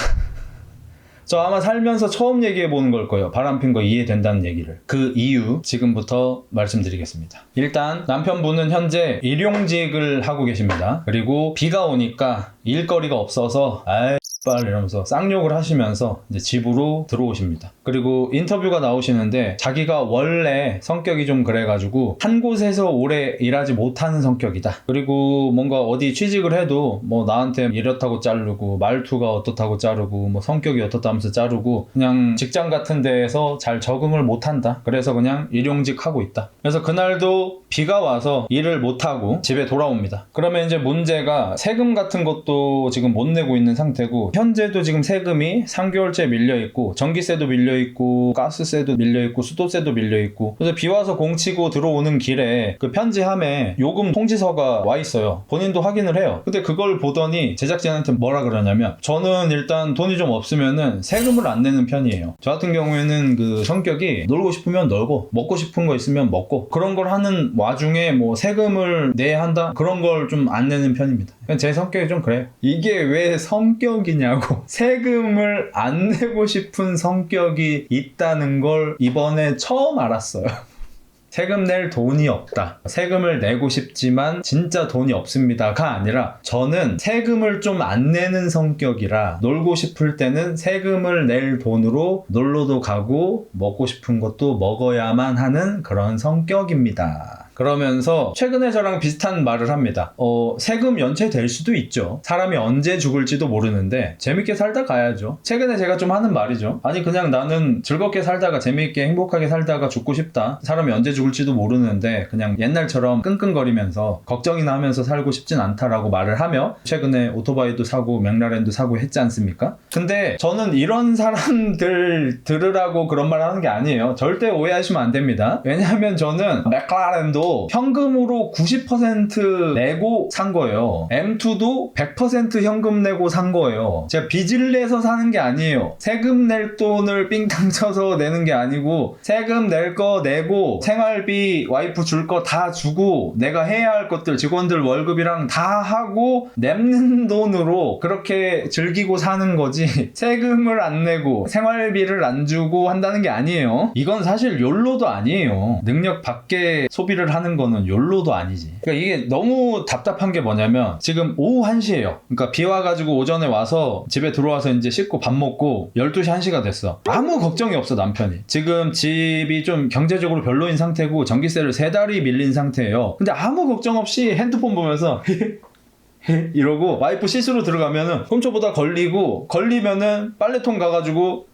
저 아마 살면서 처음 얘기해보는 걸 거예요. 바람핀 거 이해된다는 얘기를. 그 이유 지금부터 말씀드리겠습니다. 일단 남편분은 현재 일용직을 하고 계십니다. 그리고 비가 오니까 일거리가 없어서 이러면서 쌍욕을 하시면서 이제 집으로 들어오십니다. 그리고 인터뷰가 나오시는데, 자기가 원래 성격이 좀 그래가지고 한 곳에서 오래 일하지 못하는 성격이다. 그리고 뭔가 어디 취직을 해도 뭐 나한테 이렇다고 자르고, 말투가 어떻다고 자르고, 뭐 성격이 어떻다 하면서 자르고, 그냥 직장 같은 데에서 잘 적응을 못한다. 그래서 그냥 일용직 하고 있다. 그래서 그날도 비가 와서 일을 못하고 집에 돌아옵니다. 그러면 이제 문제가 세금 같은 것도 지금 못 내고 있는 상태고, 현재도 지금 세금이 3개월째 밀려있고, 전기세도 밀려있고, 가스세도 밀려있고, 수도세도 밀려있고. 그래서 비 와서 공치고 들어오는 길에 그 편지함에 요금 통지서가 와 있어요. 본인도 확인을 해요. 근데 그걸 보더니 제작진한테 뭐라 그러냐면, 저는 일단 돈이 좀 없으면은 세금을 안 내는 편이에요. 저 같은 경우에는 그 성격이 놀고 싶으면 놀고, 먹고 싶은 거 있으면 먹고, 그런 걸 하는 와중에 뭐 세금을 내야 한다? 그런 걸 좀 안 내는 편입니다. 제 성격이 좀 그래요. 이게 왜 성격이냐고. 세금을 안 내고 싶은 성격이 있다는 걸 이번에 처음 알았어요. 세금 낼 돈이 없다. 세금을 내고 싶지만 진짜 돈이 없습니다가 아니라, 저는 세금을 좀 안 내는 성격이라 놀고 싶을 때는 세금을 낼 돈으로 놀러도 가고 먹고 싶은 것도 먹어야만 하는 그런 성격입니다. 그러면서 최근에 저랑 비슷한 말을 합니다. 세금 연체될 수도 있죠. 사람이 언제 죽을지도 모르는데 재밌게 살다 가야죠. 최근에 제가 좀 하는 말이죠. 아니, 그냥 나는 즐겁게 살다가 재밌게 행복하게 살다가 죽고 싶다. 사람이 언제 죽을지도 모르는데 그냥 옛날처럼 끙끙거리면서 걱정이나 하면서 살고 싶진 않다라고 말을 하며, 최근에 오토바이도 사고 맥라렌도 사고 했지 않습니까? 근데 저는 이런 사람들 들으라고 그런 말 하는 게 아니에요. 절대 오해하시면 안 됩니다. 왜냐하면 저는 맥라렌도 현금으로 90% 내고 산 거예요. M2도 100% 현금 내고 산 거예요. 제가 빚을 내서 사는 게 아니에요. 세금 낼 돈을 삥땅 쳐서 내는 게 아니고, 세금 낼 거 내고, 생활비 와이프 줄 거 다 주고, 내가 해야 할 것들 직원들 월급이랑 다 하고 내는 돈으로 그렇게 즐기고 사는 거지, 세금을 안 내고 생활비를 안 주고 한다는 게 아니에요. 이건 사실 욜로도 아니에요. 능력 밖에 소비를 하는 거는 욜로도 아니지. 그러니까 이게 너무 답답한 게 뭐냐면, 지금 오후 1시예요. 그러니까 비 와가지고 오전에 와서 집에 들어와서 이제 씻고 밥 먹고 12시 1시가 됐어. 아무 걱정이 없어, 남편이. 지금 집이 좀 경제적으로 별로인 상태고 전기세를 3달이 밀린 상태예요. 근데 아무 걱정 없이 핸드폰 보면서 이러고, 와이프 씻으러 들어가면은 홈초보다 걸리면은 빨래통 가가지고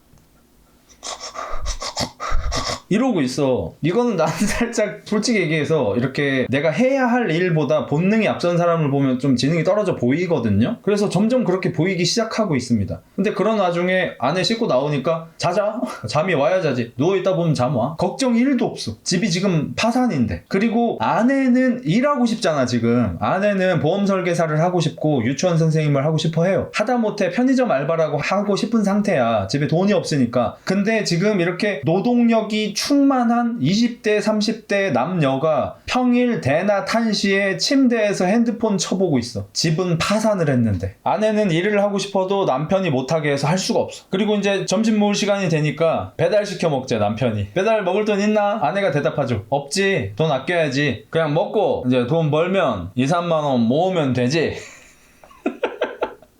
이러고 있어. 이거는 나는 살짝 솔직히 얘기해서 이렇게 내가 해야 할 일보다 본능이 앞선 사람을 보면 좀 지능이 떨어져 보이거든요. 그래서 점점 그렇게 보이기 시작하고 있습니다. 근데 그런 와중에 아내 씻고 나오니까 자자. 잠이 와야 자지. 누워있다 보면 잠 와. 걱정 1도 없어. 집이 지금 파산인데. 그리고 아내는 일하고 싶잖아 지금. 아내는 보험 설계사를 하고 싶고 유치원 선생님을 하고 싶어 해요. 하다못해 편의점 알바라고 하고 싶은 상태야. 집에 돈이 없으니까. 근데 지금 이렇게 노동력이 충만한 20대 30대 남녀가 평일 대낮 1시에 침대에서 핸드폰 쳐보고 있어. 집은 파산을 했는데. 아내는 일을 하고 싶어도 남편이 못하게 해서 할 수가 없어. 그리고 이제 점심 먹을 시간이 되니까 배달 시켜 먹재, 남편이. 배달 먹을 돈 있나? 아내가 대답하죠. 없지. 돈 아껴야지. 그냥 먹고 이제 돈 벌면 2, 3만 원 모으면 되지.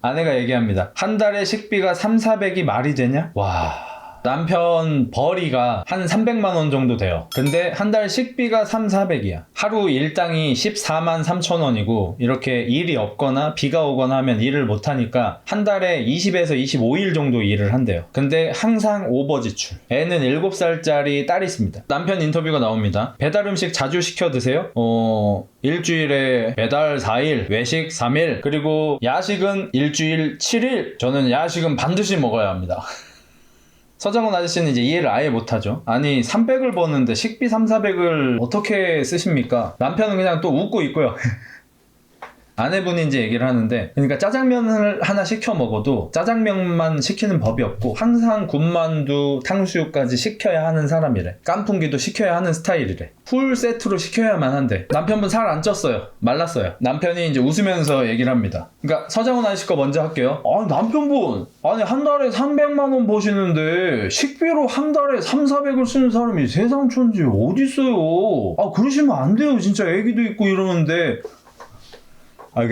아내가 얘기합니다. 한 달에 식비가 3, 400이 말이 되냐? 와... 남편 벌이가 한 300만 원 정도 돼요. 근데 한 달 식비가 3,400이야. 하루 일당이 14만 3천 원이고 이렇게 일이 없거나 비가 오거나 하면 일을 못하니까 한 달에 20에서 25일 정도 일을 한대요. 근데 항상 오버 지출. 애는 7살짜리 딸이 있습니다. 남편 인터뷰가 나옵니다. 배달 음식 자주 시켜 드세요? 일주일에 배달 4일, 외식 3일, 그리고 야식은 일주일 7일. 저는 야식은 반드시 먹어야 합니다. 서장훈 아저씨는 이제 이해를 아예 못하죠. 아니 300을 버는데 식비 3,400을 어떻게 쓰십니까? 남편은 그냥 또 웃고 있고요. 아내분이 이제 얘기를 하는데, 그러니까 짜장면을 하나 시켜 먹어도 짜장면만 시키는 법이 없고 항상 군만두, 탕수육까지 시켜야 하는 사람이래. 깐풍기도 시켜야 하는 스타일이래. 풀 세트로 시켜야만 한대. 남편분 살 안 쪘어요. 말랐어요. 남편이 이제 웃으면서 얘기를 합니다. 그러니까 서장훈 아저씨 거 먼저 할게요. 남편분, 아니 한 달에 300만 원 버시는데 식비로 한 달에 3,400을 쓰는 사람이 세상 천지 어딨어요. 그러시면 안 돼요. 진짜 애기도 있고 이러는데.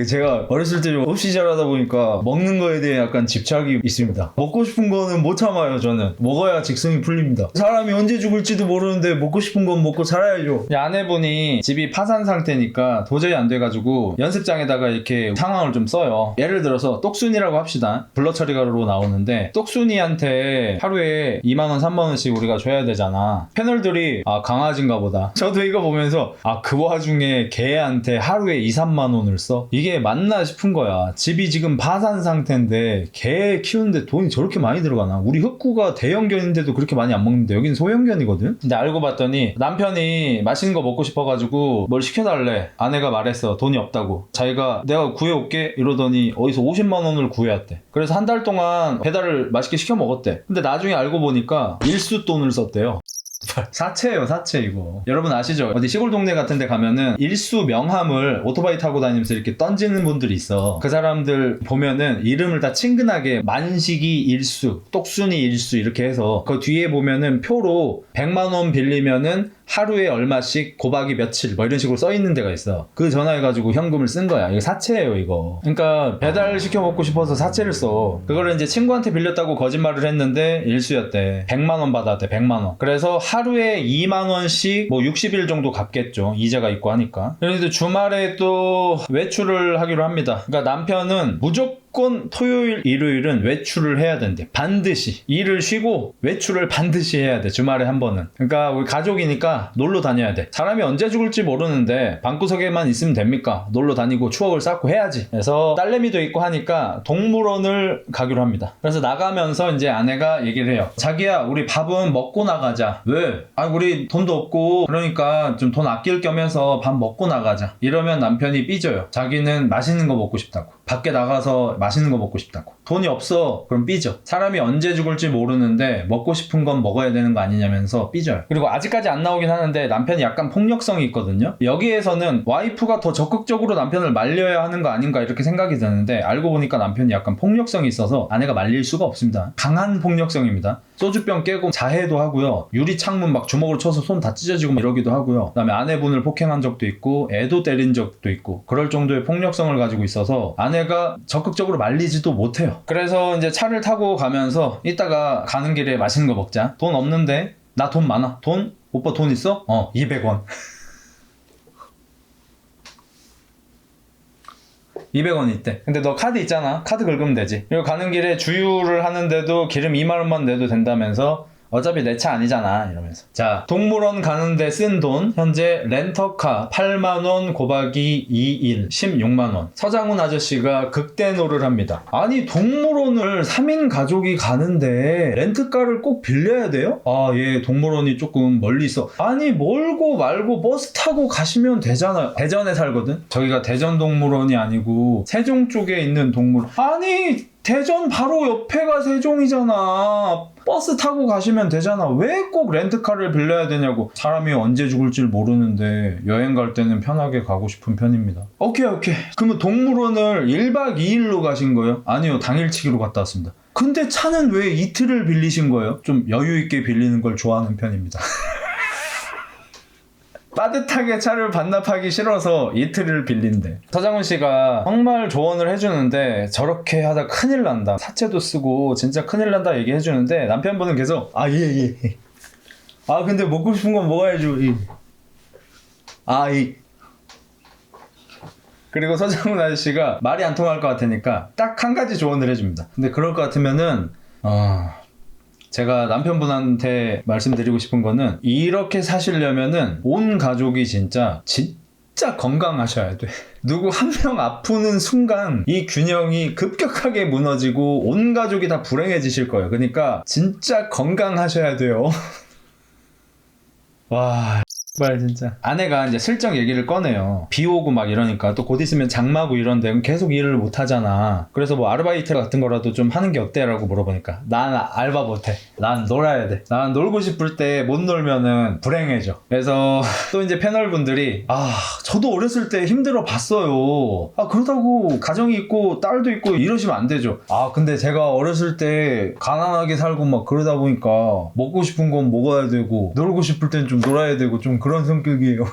제가 어렸을 때 좀 없이 자라다 보니까 먹는 거에 대해 약간 집착이 있습니다. 먹고 싶은 거는 못 참아요, 저는. 먹어야 직성이 풀립니다. 사람이 언제 죽을지도 모르는데 먹고 싶은 건 먹고 살아야죠. 아내분이 집이 파산 상태니까 도저히 안 돼가지고 연습장에다가 이렇게 상황을 좀 써요. 예를 들어서 똑순이라고 합시다. 블러 처리가로 나오는데 똑순이한테 하루에 2만원, 3만원씩 우리가 줘야 되잖아. 패널들이 강아지인가 보다. 저도 이거 보면서 그 와중에 개한테 하루에 2, 3만원을 써? 이게 맞나 싶은 거야. 집이 지금 파산 상태인데 개 키우는데 돈이 저렇게 많이 들어가나? 우리 흑구가 대형견인데도 그렇게 많이 안 먹는데 여기는 소형견이거든? 근데 알고 봤더니 남편이 맛있는 거 먹고 싶어가지고 뭘 시켜달래. 아내가 말했어. 돈이 없다고. 자기가 내가 구해올게 이러더니 어디서 50만 원을 구해왔대. 그래서 한 달 동안 배달을 맛있게 시켜 먹었대. 근데 나중에 알고 보니까 일수 돈을 썼대요. 사채예요, 사채. 이거 여러분 아시죠? 어디 시골 동네 같은 데 가면은 일수 명함을 오토바이 타고 다니면서 이렇게 던지는 분들이 있어. 그 사람들 보면은 이름을 다 친근하게 만식이 일수, 똑순이 일수 이렇게 해서 그 뒤에 보면은 표로 100만 원 빌리면은 하루에 얼마씩 곱하기 며칠 뭐 이런 식으로 써 있는 데가 있어. 그 전화해가지고 현금을 쓴 거야. 이거 사채예요, 이거. 그러니까 배달 시켜 먹고 싶어서 사채를 써. 그거를 이제 친구한테 빌렸다고 거짓말을 했는데 일수였대. 100만 원 받았대. 100만 원. 그래서 하루에 2만 원씩 뭐 60일 정도 갚겠죠. 이자가 있고 하니까. 그런데 주말에 또 외출을 하기로 합니다. 그러니까 남편은 무조건 토요일, 일요일은 외출을 해야 된대. 반드시. 일을 쉬고 외출을 반드시 해야 돼. 주말에 한 번은. 그러니까 우리 가족이니까 놀러 다녀야 돼. 사람이 언제 죽을지 모르는데 방구석에만 있으면 됩니까? 놀러 다니고 추억을 쌓고 해야지. 그래서 딸내미도 있고 하니까 동물원을 가기로 합니다. 그래서 나가면서 이제 아내가 얘기를 해요. 자기야, 우리 밥은 먹고 나가자. 왜? 우리 돈도 없고 그러니까 좀 돈 아낄 겸해서 밥 먹고 나가자. 이러면 남편이 삐져요. 자기는 맛있는 거 먹고 싶다고. 밖에 나가서 맛있는 거 먹고 싶다고. 돈이 없어. 그럼 삐져. 사람이 언제 죽을지 모르는데 먹고 싶은 건 먹어야 되는 거 아니냐면서 삐져요. 그리고 아직까지 안 나오긴 하는데 남편이 약간 폭력성이 있거든요. 여기에서는 와이프가 더 적극적으로 남편을 말려야 하는 거 아닌가 이렇게 생각이 드는데 알고 보니까 남편이 약간 폭력성이 있어서 아내가 말릴 수가 없습니다. 강한 폭력성입니다. 소주병 깨고 자해도 하고요. 유리 창문 막 주먹으로 쳐서 손 다 찢어지고 이러기도 하고요. 그다음에 아내분을 폭행한 적도 있고 애도 때린 적도 있고 그럴 정도의 폭력성을 가지고 있어서 아내가 적극적으로 말리지도 못해요. 그래서 이제 차를 타고 가면서 이따가 가는 길에 맛있는 거 먹자. 돈 없는데 나 돈 많아. 돈? 오빠 돈 있어? 200원. 200원 있대. 근데 너 카드 있잖아. 카드 긁으면 되지. 그리고 가는 길에 주유를 하는데도 기름 2만원만 내도 된다면서 어차피 내 차 아니잖아 이러면서. 자, 동물원 가는데 쓴 돈 현재 렌터카 8만원 곱하기 2일 16만원. 서장훈 아저씨가 극대노를 합니다. 아니 동물원을 3인 가족이 가는데 렌트카를 꼭 빌려야 돼요? 예, 동물원이 조금 멀리 있어. 아니 멀고 말고 버스 타고 가시면 되잖아요. 대전에 살거든. 저기가 대전동물원이 아니고 세종 쪽에 있는 동물원. 아니 대전 바로 옆에가 세종이잖아. 버스 타고 가시면 되잖아. 왜 꼭 렌트카를 빌려야 되냐고. 사람이 언제 죽을지 모르는데 여행 갈 때는 편하게 가고 싶은 편입니다. 오케이. 그러면 동물원을 1박 2일로 가신 거예요? 아니요, 당일치기로 갔다 왔습니다. 근데 차는 왜 이틀을 빌리신 거예요? 좀 여유 있게 빌리는 걸 좋아하는 편입니다. 빠듯하게 차를 반납하기 싫어서 이틀을 빌린대. 서장훈 씨가 정말 조언을 해주는데 저렇게 하다 큰일 난다, 사채도 쓰고 진짜 큰일 난다 얘기해주는데 남편분은 계속 예. 근데 먹고 싶은 건 먹어야죠. 그리고 서장훈 아저씨가 말이 안 통할 것 같으니까 딱 한 가지 조언을 해줍니다. 근데 그럴 것 같으면은 제가 남편분한테 말씀드리고 싶은 거는 이렇게 사시려면은 온 가족이 진짜 건강하셔야 돼. 누구 한 명 아프는 순간 이 균형이 급격하게 무너지고 온 가족이 다 불행해지실 거예요. 그러니까 진짜 건강하셔야 돼요. 와, 정말 진짜. 아내가 이제 슬쩍 얘기를 꺼내요. 비 오고 막 이러니까 또 곧 있으면 장마고 이런데 계속 일을 못 하잖아. 그래서 뭐 아르바이트 같은 거라도 좀 하는 게 어때? 라고 물어보니까 난 알바 못 해. 난 놀아야 돼. 난 놀고 싶을 때 못 놀면은 불행해져. 그래서 또 이제 패널분들이 저도 어렸을 때 힘들어 봤어요. 그렇다고 가정이 있고 딸도 있고 이러시면 안 되죠. 근데 제가 어렸을 때 가난하게 살고 막 그러다 보니까 먹고 싶은 건 먹어야 되고 놀고 싶을 땐 좀 놀아야 되고 좀 그런 성격이에요.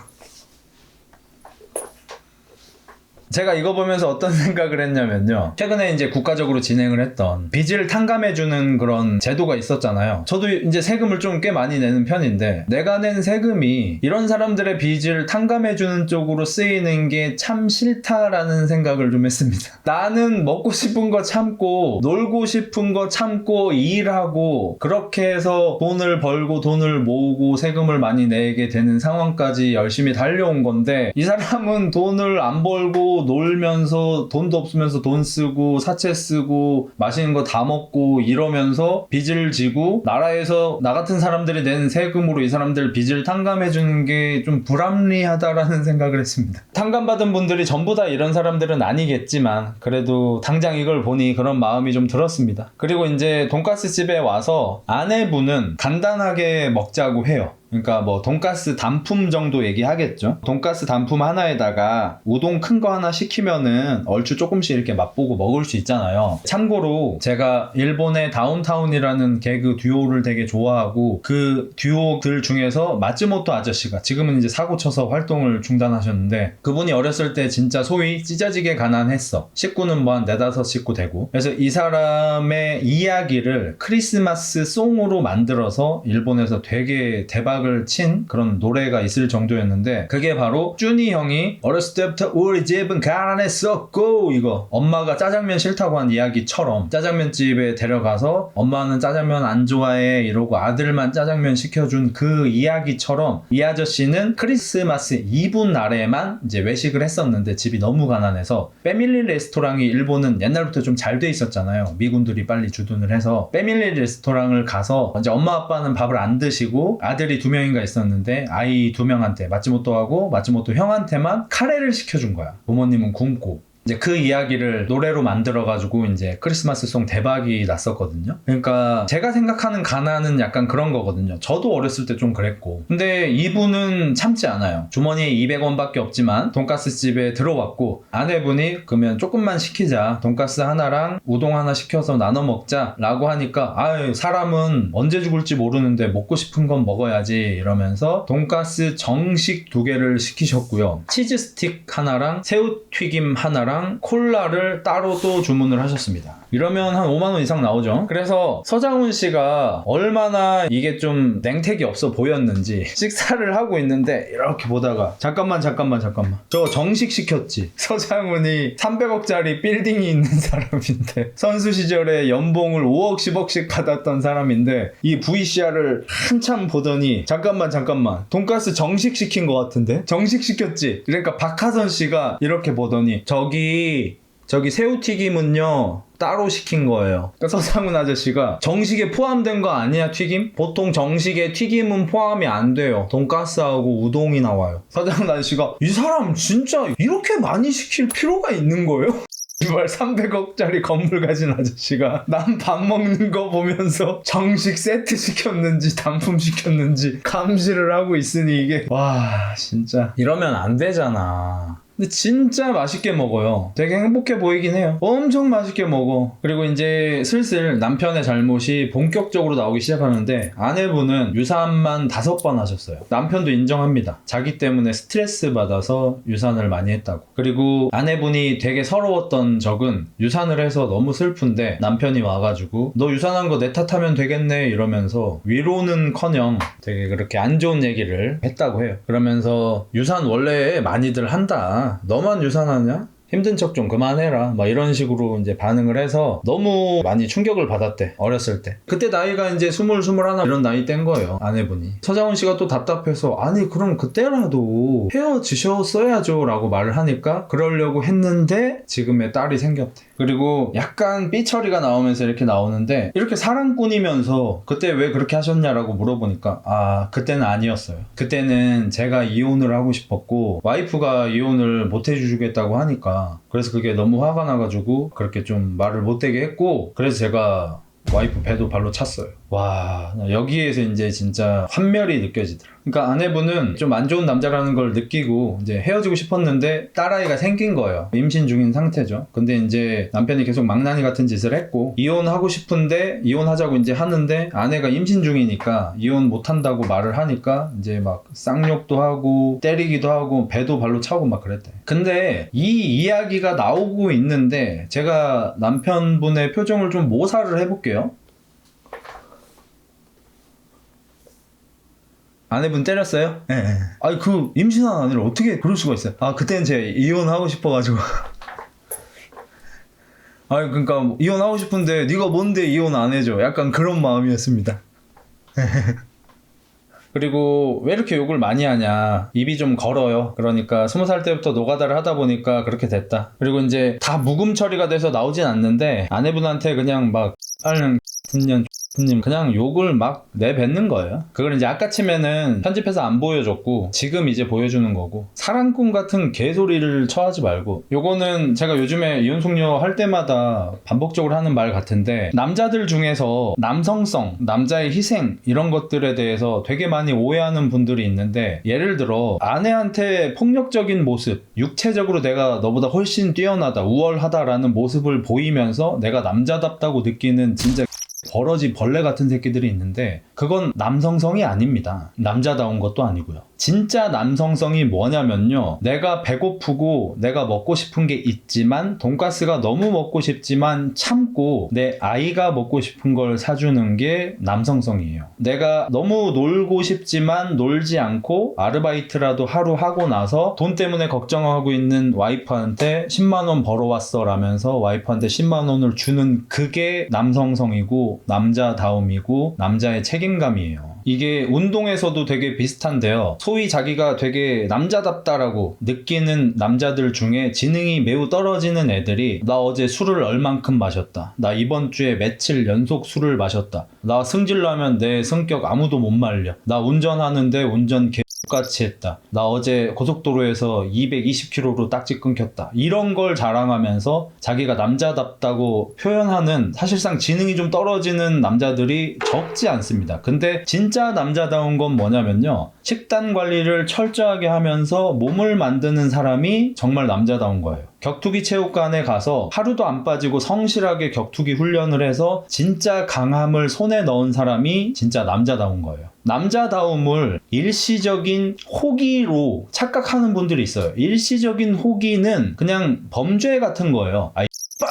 제가 이거 보면서 어떤 생각을 했냐면요. 최근에 이제 국가적으로 진행을 했던 빚을 탕감해주는 그런 제도가 있었잖아요. 저도 이제 세금을 좀 꽤 많이 내는 편인데 내가 낸 세금이 이런 사람들의 빚을 탕감해주는 쪽으로 쓰이는 게 참 싫다라는 생각을 좀 했습니다. 나는 먹고 싶은 거 참고 놀고 싶은 거 참고 일하고 그렇게 해서 돈을 벌고 돈을 모으고 세금을 많이 내게 되는 상황까지 열심히 달려온 건데 이 사람은 돈을 안 벌고 놀면서 돈도 없으면서 돈 쓰고 사채 쓰고 맛있는 거 다 먹고 이러면서 빚을 지고 나라에서 나 같은 사람들이 낸 세금으로 이 사람들 빚을 탕감해 주는 게 좀 불합리하다라는 생각을 했습니다. 탕감받은 분들이 전부 다 이런 사람들은 아니겠지만 그래도 당장 이걸 보니 그런 마음이 좀 들었습니다. 그리고 이제 돈가스 집에 와서 아내분은 간단하게 먹자고 해요. 그러니까 뭐 돈가스 단품 정도 얘기하겠죠. 돈가스 단품 하나에다가 우동 큰 거 하나 시키면은 얼추 조금씩 이렇게 맛보고 먹을 수 있잖아요. 참고로 제가 일본의 다운타운이라는 개그 듀오를 되게 좋아하고 그 듀오들 중에서 마츠모토 아저씨가 지금은 이제 사고 쳐서 활동을 중단하셨는데 그분이 어렸을 때 진짜 소위 찢어지게 가난했어. 식구는 뭐 한 4-5 식구 되고. 그래서 이 사람의 이야기를 크리스마스 송으로 만들어서 일본에서 되게 대박을 친 그런 노래가 있을 정도였는데 그게 바로 쭈니 형이 어렸을 때부터 우리 집은 가난했었고 이거 엄마가 짜장면 싫다고 한 이야기처럼 짜장면집에 데려가서 엄마는 짜장면 안 좋아해 이러고 아들만 짜장면 시켜준 그 이야기처럼 이 아저씨는 크리스마스 이브 날에만 이제 외식을 했었는데 집이 너무 가난해서 패밀리 레스토랑이 일본은 옛날부터 좀 잘 돼 있었잖아요. 미군들이 빨리 주둔을 해서 패밀리 레스토랑을 가서 이제 엄마 아빠는 밥을 안 드시고 아들이 2명인가 있었는데 아이 2명한테 마츠모토하고 마츠모토 형한테만 카레를 시켜준 거야. 부모님은 굶고. 이제 그 이야기를 노래로 만들어가지고 이제 크리스마스송 대박이 났었거든요. 그러니까 제가 생각하는 가난은 약간 그런 거거든요. 저도 어렸을 때 좀 그랬고. 근데 이분은 참지 않아요. 주머니에 200원밖에 없지만 돈가스 집에 들어왔고 아내분이 그러면 조금만 시키자. 돈가스 하나랑 우동 하나 시켜서 나눠 먹자 라고 하니까 사람은 언제 죽을지 모르는데 먹고 싶은 건 먹어야지 이러면서 돈가스 정식 2개를 시키셨고요. 치즈 스틱 하나랑 새우튀김 하나랑 콜라를 따로 또 주문을 하셨습니다. 이러면 한 5만원 이상 나오죠. 그래서 서장훈 씨가 얼마나 이게 좀 냉택이 없어 보였는지 식사를 하고 있는데 이렇게 보다가 잠깐만 저거 정식 시켰지. 서장훈이 300억짜리 빌딩이 있는 사람인데 선수 시절에 연봉을 5억 10억씩 받았던 사람인데 이 VCR을 한참 보더니 잠깐만 돈가스 정식 시킨 것 같은데? 정식 시켰지. 그러니까 박하선 씨가 이렇게 보더니 저기 새우튀김은요 따로 시킨 거예요. 그러니까 서장훈 아저씨가 정식에 포함된 거 아니야 튀김? 보통 정식에 튀김은 포함이 안 돼요. 돈가스하고 우동이 나와요. 서장훈 아저씨가 이 사람 진짜 이렇게 많이 시킬 필요가 있는 거예요? 이발 300억짜리 건물 가진 아저씨가 난 밥 먹는 거 보면서 정식 세트 시켰는지 단품 시켰는지 감시를 하고 있으니 이게 와 진짜 이러면 안 되잖아. 근데 진짜 맛있게 먹어요. 되게 행복해 보이긴 해요. 엄청 맛있게 먹어. 그리고 이제 슬슬 남편의 잘못이 본격적으로 나오기 시작하는데 아내분은 유산만 5번 하셨어요. 남편도 인정합니다. 자기 때문에 스트레스 받아서 유산을 많이 했다고. 그리고 아내분이 되게 서러웠던 적은 유산을 해서 너무 슬픈데 남편이 와가지고 너 유산한 거 내 탓하면 되겠네 이러면서 위로는커녕 되게 그렇게 안 좋은 얘기를 했다고 해요. 그러면서 유산 원래 많이들 한다. 너만 유산하냐? 힘든 척 좀 그만해라 막 이런 식으로 이제 반응을 해서 너무 많이 충격을 받았대. 어렸을 때. 그때 나이가 이제 20, 21 이런 나이 땐 거예요. 아내분이. 서장훈 씨가 또 답답해서 아니 그럼 그때라도 헤어지셨어야죠 라고 말을 하니까 그러려고 했는데 지금의 딸이 생겼대. 그리고 약간 삐처리가 나오면서 이렇게 나오는데 이렇게 사랑꾼이면서 그때 왜 그렇게 하셨냐라고 물어보니까 아 그때는 아니었어요. 그때는 제가 이혼을 하고 싶었고 와이프가 이혼을 못 해주겠다고 하니까 그래서 그게 너무 화가 나가지고 그렇게 좀 말을 못되게 했고 그래서 제가 와이프 배도 발로 찼어요. 와 여기에서 이제 진짜 환멸이 느껴지더라. 그러니까 아내분은 좀 안 좋은 남자라는 걸 느끼고 이제 헤어지고 싶었는데 딸아이가 생긴 거예요. 임신 중인 상태죠. 근데 이제 남편이 계속 망나니 같은 짓을 했고 이혼하고 싶은데 이혼하자고 이제 하는데 아내가 임신 중이니까 이혼 못 한다고 말을 하니까 이제 막 쌍욕도 하고 때리기도 하고 배도 발로 차고 막 그랬대. 근데 이 이야기가 나오고 있는데 제가 남편분의 표정을 좀 모사를 해볼게요. 아내분 때렸어요? 네. 아니 그 임신한 아내를 어떻게 그럴 수가 있어요? 아 그때는 제가 이혼하고 싶어가지고 아니 그러니까 이혼하고 싶은데 네가 뭔데 이혼 안 해줘 약간 그런 마음이었습니다. 그리고 왜 이렇게 욕을 많이 하냐 입이 좀 걸어요. 그러니까 20살 때부터 노가다를 하다 보니까 그렇게 됐다. 그리고 이제 다 묵음 처리가 돼서 나오진 않는데 아내분한테 그냥 막 빨는 년 님 그냥 욕을 막 내뱉는 거예요. 그걸 이제 아까 치면은 편집해서 안 보여줬고 지금 이제 보여주는 거고 사랑꾼 같은 개소리를 쳐하지 말고 요거는 제가 요즘에 이혼숙녀 할 때마다 반복적으로 하는 말 같은데 남자들 중에서 남성성, 남자의 희생 이런 것들에 대해서 되게 많이 오해하는 분들이 있는데 예를 들어 아내한테 폭력적인 모습 육체적으로 내가 너보다 훨씬 뛰어나다 우월하다라는 모습을 보이면서 내가 남자답다고 느끼는 진짜 버러지 벌레 같은 새끼들이 있는데 그건 남성성이 아닙니다. 남자다운 것도 아니고요. 진짜 남성성이 뭐냐면요 내가 배고프고 내가 먹고 싶은 게 있지만 돈가스가 너무 먹고 싶지만 참고 내 아이가 먹고 싶은 걸 사주는 게 남성성이에요. 내가 너무 놀고 싶지만 놀지 않고 아르바이트라도 하루 하고 나서 돈 때문에 걱정하고 있는 와이프한테 10만원 벌어왔어 라면서 와이프한테 10만원을 주는 그게 남성성이고 남자다움이고 남자의 책임감이에요. 이게 운동에서도 되게 비슷한데요. 소위 자기가 되게 남자답다라고 느끼는 남자들 중에 지능이 매우 떨어지는 애들이 나 어제 술을 얼만큼 마셨다. 나 이번 주에 며칠 연속 술을 마셨다. 나 승질로 하면 내 성격 아무도 못 말려. 나 운전하는데 운전 같이 했다. 나 어제 고속도로에서 220km로 딱지 끊겼다. 이런 걸 자랑하면서 자기가 남자답다고 표현하는 사실상 지능이 좀 떨어지는 남자들이 적지 않습니다. 근데 진짜 남자다운 건 뭐냐면요. 식단 관리를 철저하게 하면서 몸을 만드는 사람이 정말 남자다운 거예요. 격투기 체육관에 가서 하루도 안 빠지고 성실하게 격투기 훈련을 해서 진짜 강함을 손에 넣은 사람이 진짜 남자다운 거예요. 남자다움을 일시적인 호기로 착각하는 분들이 있어요. 일시적인 호기는 그냥 범죄 같은 거예요.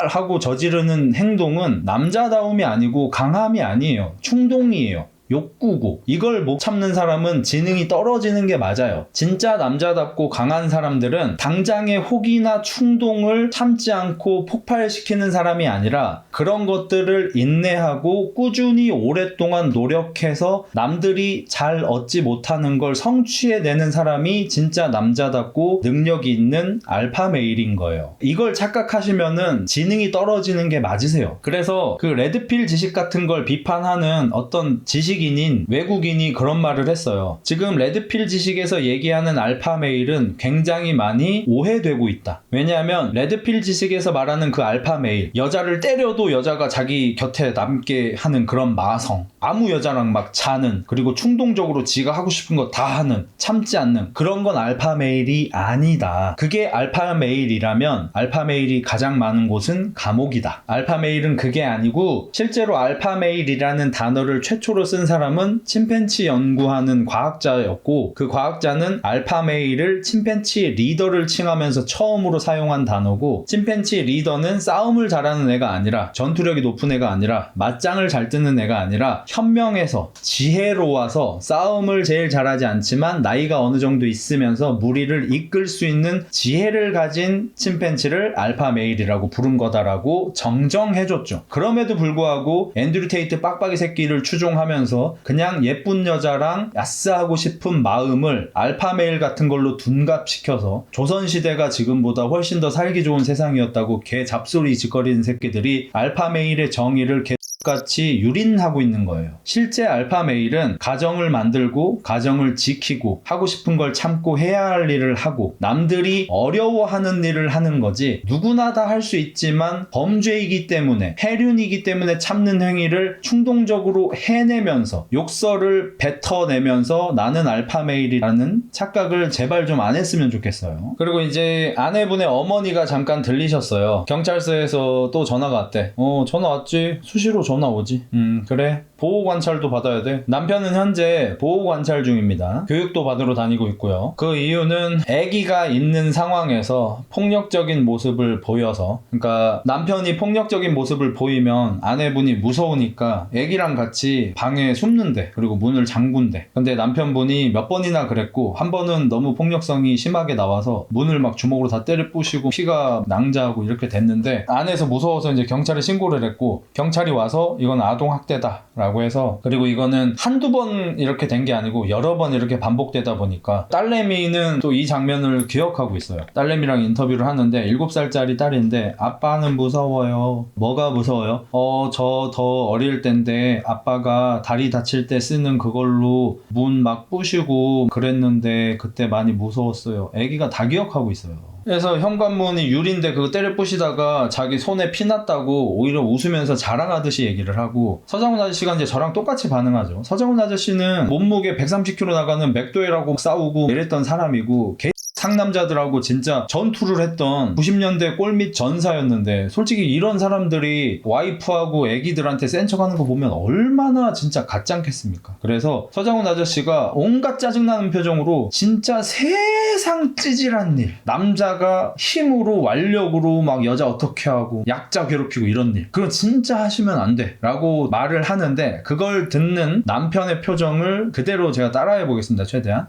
하고 저지르는 행동은 남자다움이 아니고 강함이 아니에요. 충동이에요. 욕구고 이걸 못 참는 사람은 지능이 떨어지는 게 맞아요. 진짜 남자답고 강한 사람들은 당장의 호기나 충동을 참지 않고 폭발시키는 사람이 아니라 그런 것들을 인내하고 꾸준히 오랫동안 노력해서 남들이 잘 얻지 못하는 걸 성취해내는 사람이 진짜 남자답고 능력이 있는 알파 메일인 거예요. 이걸 착각하시면은 지능이 떨어지는 게 맞으세요. 그래서 그 레드필 지식 같은 걸 비판하는 어떤 지식 지식인인 외국인이 그런 말을 했어요. 지금 레드필 지식에서 얘기하는 알파 메일은 굉장히 많이 오해되고 있다. 왜냐하면 레드필 지식에서 말하는 그 알파 메일, 여자를 때려도 여자가 자기 곁에 남게 하는 그런 마성, 아무 여자랑 막 자는, 그리고 충동적으로 지가 하고 싶은 거 다 하는, 참지 않는 그런 건 알파 메일이 아니다. 그게 알파 메일이라면 알파 메일이 가장 많은 곳은 감옥이다. 알파 메일은 그게 아니고, 실제로 알파 메일이라는 단어를 최초로 쓴 사람은 침팬치 연구하는 과학자였고, 그 과학자는 알파 메일을 침팬치 리더를 칭하면서 처음으로 사용한 단어고, 침팬치 리더는 싸움을 잘하는 애가 아니라, 전투력이 높은 애가 아니라, 맞짱을 잘 뜨는 애가 아니라 현명해서 지혜로워서 싸움을 제일 잘하지 않지만 나이가 어느 정도 있으면서 무리를 이끌 수 있는 지혜를 가진 침팬치를 알파 메일이라고 부른 거다라고 정정해줬죠. 그럼에도 불구하고 앤드류 테이트 빡빡이 새끼를 추종하면서 그냥 예쁜 여자랑 야스하고 싶은 마음을 알파 메일 같은 걸로 둔갑시켜서 조선시대가 지금보다 훨씬 더 살기 좋은 세상이었다고 개 잡소리 짓거리는 새끼들이 알파 메일의 정의를 같이 유린하고 있는 거예요. 실제 알파 메일은 가정을 만들고 가정을 지키고 하고 싶은 걸 참고 해야 할 일을 하고 남들이 어려워하는 일을 하는 거지, 누구나 다 할 수 있지만 범죄이기 때문에, 해륜이기 때문에 참는 행위를 충동적으로 해내면서 욕설을 뱉어내면서 나는 알파 메일이라는 착각을 제발 좀 안 했으면 좋겠어요. 그리고 이제 아내분의 어머니가 잠깐 들리셨어요. 경찰서에서 또 전화가 왔대. 전화 왔지. 수시로 전화 오지. 그래. 보호관찰도 받아야 돼. 남편은 현재 보호관찰 중입니다. 교육도 받으러 다니고 있고요. 그 이유는 아기가 있는 상황에서 폭력적인 모습을 보여서, 그러니까 남편이 폭력적인 모습을 보이면 아내분이 무서우니까 아기랑 같이 방에 숨는데, 그리고 문을 잠군대. 근데 남편분이 몇 번이나 그랬고, 한 번은 너무 폭력성이 심하게 나와서 문을 막 주먹으로 다 때려 부시고 피가 낭자하고 이렇게 됐는데, 안에서 무서워서 이제 경찰에 신고를 했고, 경찰이 와서 이건 아동학대다 라고 해서, 그리고 이거는 한두 번 이렇게 된 게 아니고 여러 번 이렇게 반복되다 보니까 딸내미는 또 이 장면을 기억하고 있어요. 딸내미랑 인터뷰를 하는데 7살짜리 딸인데, 아빠는 무서워요. 뭐가 무서워요? 저 더 어릴 땐데 아빠가 다리 다칠 때 쓰는 그걸로 문 막 부시고 그랬는데 그때 많이 무서웠어요. 애기가 다 기억하고 있어요. 그래서 현관문이 유리인데 그거 때려 부시다가 자기 손에 피 났다고 오히려 웃으면서 자랑하듯이 얘기를 하고, 서장훈 아저씨가 이제 저랑 똑같이 반응하죠. 서장훈 아저씨는 몸무게 130kg 나가는 맥도웰하고 싸우고 이랬던 사람이고, 상남자들하고 진짜 전투를 했던 90년대 꼴밑 전사였는데, 솔직히 이런 사람들이 와이프하고 애기들한테 센 척하는 거 보면 얼마나 진짜 가짱겠습니까? 그래서 서장훈 아저씨가 온갖 짜증나는 표정으로 진짜 세상 찌질한 일, 남자가 힘으로 완력으로 막 여자 어떻게 하고 약자 괴롭히고 이런 일, 그건 진짜 하시면 안 돼 라고 말을 하는데, 그걸 듣는 남편의 표정을 그대로 제가 따라해 보겠습니다. 최대한.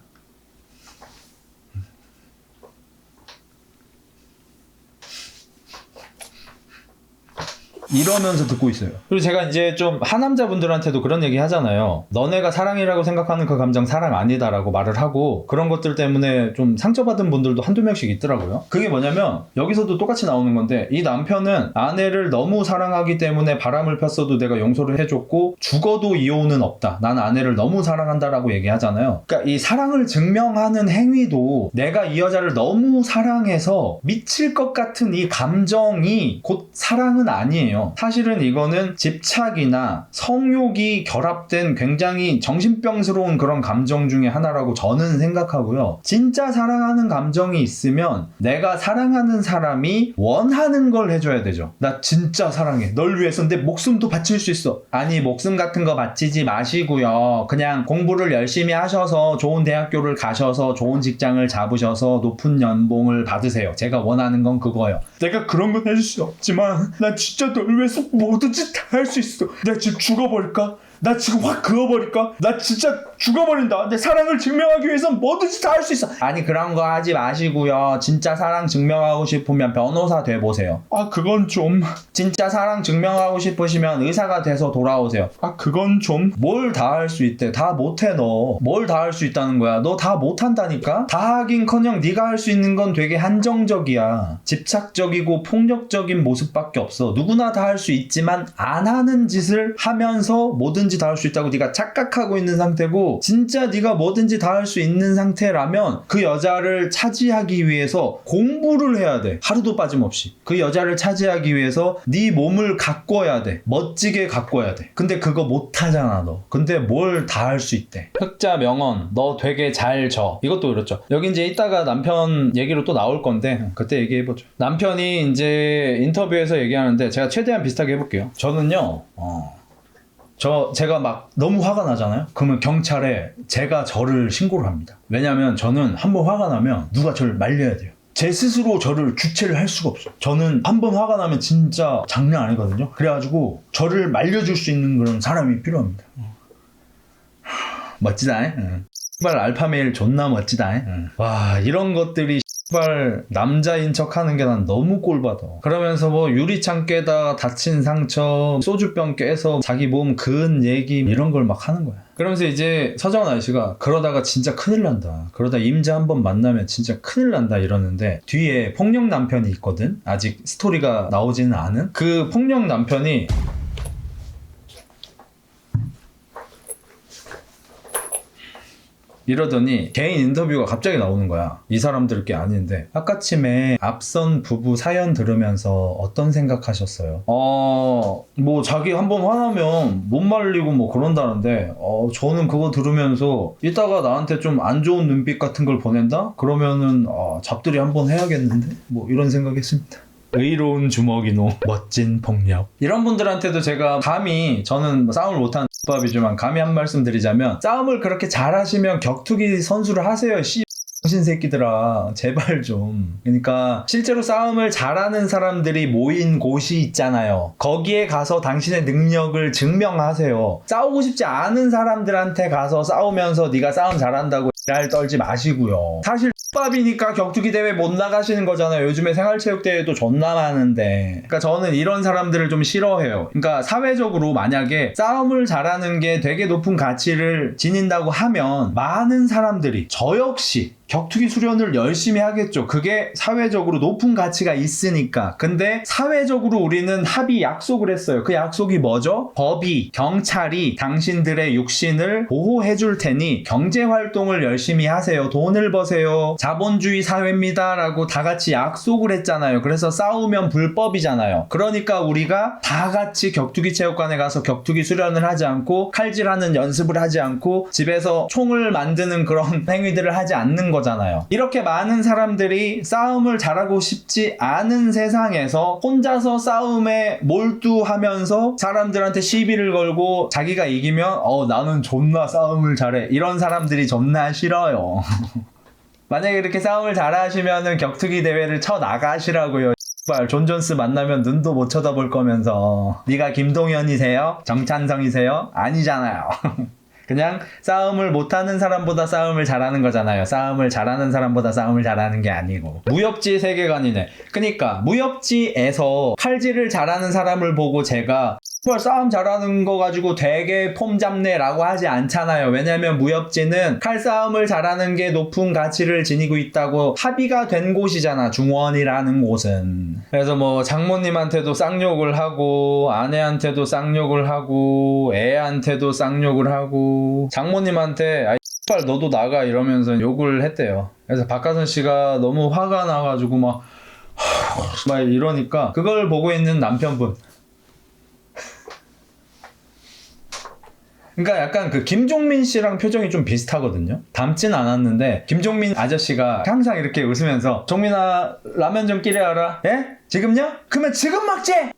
이러면서 듣고 있어요. 그리고 제가 이제 좀 하남자분들한테도 그런 얘기 하잖아요. 너네가 사랑이라고 생각하는 그 감정 사랑 아니다라고 말을 하고, 그런 것들 때문에 좀 상처받은 분들도 한두 명씩 있더라고요. 그게 뭐냐면 여기서도 똑같이 나오는 건데, 이 남편은 아내를 너무 사랑하기 때문에 바람을 폈어도 내가 용서를 해줬고 죽어도 이혼은 없다. 난 아내를 너무 사랑한다라고 얘기하잖아요. 그러니까 이 사랑을 증명하는 행위도, 내가 이 여자를 너무 사랑해서 미칠 것 같은 이 감정이 곧 사랑은 아니에요. 사실은 이거는 집착이나 성욕이 결합된 굉장히 정신병스러운 그런 감정 중에 하나라고 저는 생각하고요. 진짜 사랑하는 감정이 있으면 내가 사랑하는 사람이 원하는 걸 해줘야 되죠. 나 진짜 사랑해. 널 위해서 내 목숨도 바칠 수 있어. 아니, 목숨 같은 거 바치지 마시고요. 그냥 공부를 열심히 하셔서 좋은 대학교를 가셔서 좋은 직장을 잡으셔서 높은 연봉을 받으세요. 제가 원하는 건 그거예요. 내가 그런 건 해줄 수 없지만 난 진짜 널 위해서 뭐든지 다 할 수 있어. 내가 지금 죽어버릴까? 나 지금 확 그어버릴까? 나 진짜 죽어버린다. 내 사랑을 증명하기 위해서 뭐든지 다 할 수 있어. 아니, 그런 거 하지 마시고요. 진짜 사랑 증명하고 싶으면 변호사 돼보세요. 아, 그건 좀. 진짜 사랑 증명하고 싶으시면 의사가 돼서 돌아오세요. 아, 그건 좀. 뭘 다 할 수 있대. 다 못해. 너 뭘 다 할 수 있다는 거야. 너 다 못한다니까. 다 하긴커녕 네가 할 수 있는 건 되게 한정적이야. 집착적이고 폭력적인 모습밖에 없어. 누구나 다 할 수 있지만 안 하는 짓을 하면서 모든 뭐든지 다 할 수 있다고 네가 착각하고 있는 상태고, 진짜 네가 뭐든지 다 할 수 있는 상태라면 그 여자를 차지하기 위해서 공부를 해야 돼. 하루도 빠짐없이. 그 여자를 차지하기 위해서 네 몸을 가꿔야 돼. 멋지게 가꿔야 돼. 근데 그거 못하잖아 너. 근데 뭘 다 할 수 있대. 흑자 명언, 너 되게 잘 져. 이것도 그렇죠. 여기 이제 이따가 남편 얘기로 또 나올 건데 그때 얘기해보죠. 남편이 이제 인터뷰에서 얘기하는데 제가 최대한 비슷하게 해볼게요. 저는요 제가 막 너무 화가 나잖아요. 그러면 경찰에 제가 저를 신고를 합니다. 왜냐면 저는 한번 화가 나면 누가 저를 말려야 돼요. 제 스스로 저를 주체를 할 수가 없어요. 저는 한번 화가 나면 진짜 장난 아니거든요. 그래가지고 저를 말려줄 수 있는 그런 사람이 필요합니다. 멋지다. 씨발 알파메일 존나 멋지다. 와, 이런 것들이 씨발 남자인 척 하는 게 난 너무 꼴받아. 그러면서 뭐 유리창 깨다 다친 상처, 소주병 깨서 자기 몸 그은 얘기 이런 걸 막 하는 거야. 그러면서 이제 서정원 아저씨가 그러다가 진짜 큰일 난다. 그러다 임자 한번 만나면 진짜 큰일 난다 이러는데 뒤에 폭력 남편이 있거든. 아직 스토리가 나오지는 않은. 그 폭력 남편이 이러더니 개인 인터뷰가 갑자기 나오는 거야. 이 사람들 게 아닌데. 아까쯤에 앞선 부부 사연 들으면서 어떤 생각하셨어요? 뭐 자기 한번 화나면 못 말리고 뭐 그런다는데 저는 그거 들으면서 이따가 나한테 좀 안 좋은 눈빛 같은 걸 보낸다? 그러면은 잡들이 한번 해야겠는데? 뭐 이런 생각했습니다. 의로운 주먹이노 멋진 폭력. 이런 분들한테도 제가 감히, 저는 뭐 싸움을 못하는 밥이지만 감히 한 말씀 드리자면, 싸움을 그렇게 잘하시면 격투기 선수를 하세요. 정신 새끼들아, 제발 좀. 그러니까 실제로 싸움을 잘하는 사람들이 모인 곳이 있잖아요. 거기에 가서 당신의 능력을 증명하세요. 싸우고 싶지 않은 사람들한테 가서 싸우면서 네가 싸움 잘한다고 날 떨지 마시고요. 사실 밥이니까 격투기 대회 못 나가시는 거잖아요. 요즘에 생활체육대회도 존나 많은데. 그러니까 저는 이런 사람들을 좀 싫어해요. 그러니까 사회적으로 만약에 싸움을 잘하는 게 되게 높은 가치를 지닌다고 하면 많은 사람들이, 저 역시 격투기 수련을 열심히 하겠죠. 그게 사회적으로 높은 가치가 있으니까. 근데 사회적으로 우리는 합의 약속을 했어요. 그 약속이 뭐죠? 법이, 경찰이 당신들의 육신을 보호해 줄 테니 경제활동을 열심히 하세요. 돈을 버세요. 자본주의 사회입니다 라고 다 같이 약속을 했잖아요. 그래서 싸우면 불법이잖아요. 그러니까 우리가 다 같이 격투기 체육관에 가서 격투기 수련을 하지 않고 칼질하는 연습을 하지 않고 집에서 총을 만드는 그런 행위들을 하지 않는 거잖아요. 이렇게 많은 사람들이 싸움을 잘하고 싶지 않은 세상에서 혼자서 싸움에 몰두하면서 사람들한테 시비를 걸고 자기가 이기면 나는 존나 싸움을 잘해, 이런 사람들이 존나 싫어요. 만약에 이렇게 싸움을 잘하시면은 격투기 대회를 쳐 나가시라고요. 존 존스 만나면 눈도 못 쳐다볼 거면서. 네가 김동현이세요? 정찬성이세요? 아니잖아요. 그냥 싸움을 못하는 사람보다 싸움을 잘하는 거잖아요. 싸움을 잘하는 사람보다 싸움을 잘하는 게 아니고. 무협지 세계관이네. 그니까 무협지에서 칼질을 잘하는 사람을 보고 제가 싸움 잘하는 거 가지고 되게 폼 잡네 라고 하지 않잖아요. 왜냐면 무협지는 칼싸움을 잘하는 게 높은 가치를 지니고 있다고 합의가 된 곳이잖아, 중원이라는 곳은. 그래서 뭐 장모님한테도 쌍욕을 하고, 아내한테도 쌍욕을 하고, 애한테도 쌍욕을 하고, 장모님한테 씨발 너도 나가 이러면서 욕을 했대요. 그래서 박하선 씨가 너무 화가 나가지고 막 이러니까 그걸 보고 있는 남편분, 그러니까 약간 그 김종민 씨랑 표정이 좀 비슷하거든요. 닮진 않았는데 김종민 아저씨가 항상 이렇게 웃으면서 종민아 라면 좀 끓여라. 예? 지금요? 그러면 지금 먹지? 해.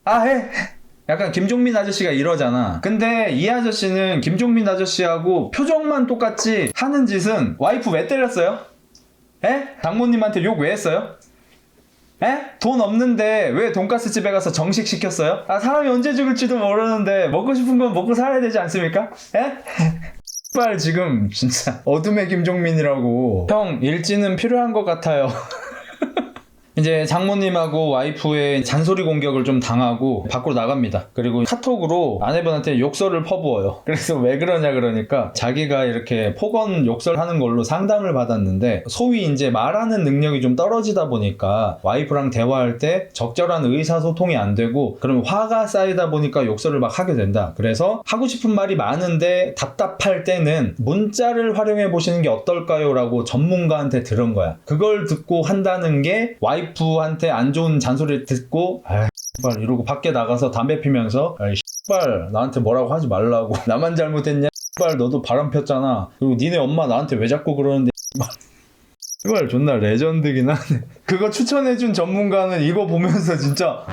약간 김종민 아저씨가 이러잖아. 근데 이 아저씨는 김종민 아저씨하고 표정만 똑같지 하는 짓은, 와이프 왜 때렸어요? 예? 장모님한테 욕 왜 했어요? 에? 돈 없는데 왜 돈가스 집에 가서 정식 시켰어요? 사람이 언제 죽을지도 모르는데 먹고 싶은 건 먹고 살아야 되지 않습니까? 에? 빨 지금 진짜 어둠의 김종민이라고. 형 일지는 필요한 것 같아요. 이제 장모님하고 와이프의 잔소리 공격을 좀 당하고 밖으로 나갑니다. 그리고 카톡으로 아내분한테 욕설을 퍼부어요. 그래서 왜 그러냐 그러니까 자기가 이렇게 폭언 욕설하는 걸로 상담을 받았는데 소위 이제 말하는 능력이 좀 떨어지다 보니까 와이프랑 대화할 때 적절한 의사소통이 안 되고 그러면 화가 쌓이다 보니까 욕설을 막 하게 된다. 그래서 하고 싶은 말이 많은데 답답할 때는 문자를 활용해 보시는 게 어떨까요? 라고 전문가한테 들은 거야. 그걸 듣고 한다는 게 와이프한테 안 좋은 잔소리를 듣고 씨발 이러고 밖에 나가서 담배 피면서 씨발 나한테 뭐라고 하지 말라고 나만 잘못했냐 씨발 너도 바람 폈잖아 그리고 니네 엄마 나한테 왜 자꾸 그러는데 씨발 존나 레전드긴 하네. 그거 추천해준 전문가는 이거 보면서 진짜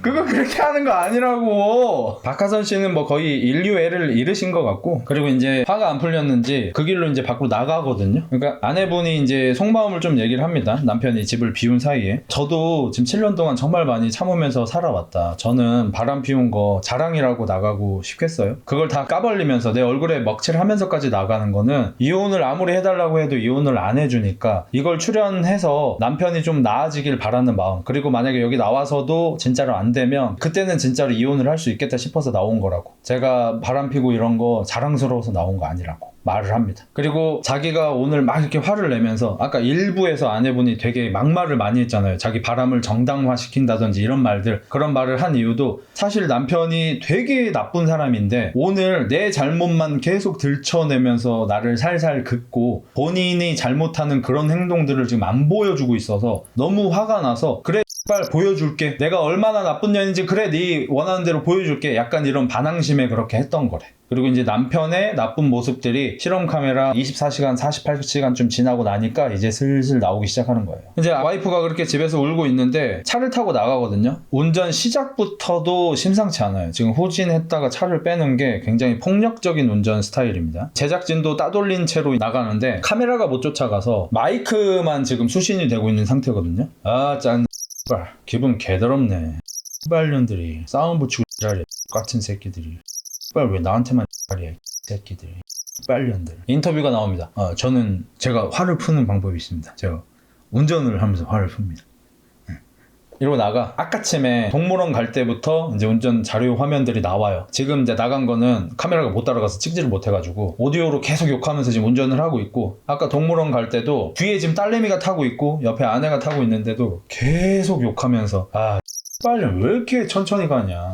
그거 그렇게 하는 거 아니라고. 박하선 씨는 뭐 거의 인류애를 잃으신 것 같고 그리고 이제 화가 안 풀렸는지 그 길로 이제 밖으로 나가거든요. 그러니까 아내분이 이제 속마음을 좀 얘기를 합니다. 남편이 집을 비운 사이에 저도 지금 7년 동안 정말 많이 참으면서 살아왔다. 저는 바람 피운 거 자랑이라고 나가고 싶겠어요? 그걸 다 까발리면서 내 얼굴에 먹칠을 하면서까지 나가는 거는 이혼을 아무리 해달라고 해도 이혼을 안 해주니까 이걸 출연해서 남편이 좀 나아지길 바라는 마음 그리고 만약에 여기 나와서도 진짜로 안 되면 그때는 진짜로 이혼을 할 수 있겠다 싶어서 나온 거라고. 제가 바람피고 이런 거 자랑스러워서 나온 거 아니라고 말을 합니다. 그리고 자기가 오늘 막 이렇게 화를 내면서 아까 일부에서 아내분이 되게 막말을 많이 했잖아요. 자기 바람을 정당화시킨다든지 이런 말들 그런 말을 한 이유도 사실 남편이 되게 나쁜 사람인데 오늘 내 잘못만 계속 들춰내면서 나를 살살 긋고 본인이 잘못하는 그런 행동들을 지금 안 보여주고 있어서 너무 화가 나서 그래 빨리 보여줄게. 내가 얼마나 나쁜 년인지 그래 네 원하는 대로 보여줄게. 약간 이런 반항심에 그렇게 했던 거래. 그리고 이제 남편의 나쁜 모습들이 실험 카메라 24시간 48시간 좀 지나고 나니까 이제 슬슬 나오기 시작하는 거예요. 이제 와이프가 그렇게 집에서 울고 있는데 차를 타고 나가거든요. 운전 시작부터도 심상치 않아요. 지금 후진했다가 차를 빼는 게 굉장히 폭력적인 운전 스타일입니다. 제작진도 따돌린 채로 나가는데 카메라가 못 쫓아가서 마이크만 지금 수신이 되고 있는 상태거든요. 아 짠 기분 개더럽네. 빨년들이 싸움 붙이고 지랄이야. 같은 새끼들이 왜 나한테만 지랄이야 새끼들이 빨년들. 인터뷰가 나옵니다. 저는 제가 화를 푸는 방법이 있습니다. 제가 운전을 하면서 화를 풉니다. 이러고 나가. 아까쯤에 동물원 갈 때부터 이제 운전 자료 화면들이 나와요. 지금 이제 나간 거는 카메라가 못 따라가서 찍지를 못해가지고 오디오로 계속 욕하면서 지금 운전을 하고 있고 아까 동물원 갈 때도 뒤에 지금 딸내미가 타고 있고 옆에 아내가 타고 있는데도 계속 욕하면서 빨년 왜 이렇게 천천히 가냐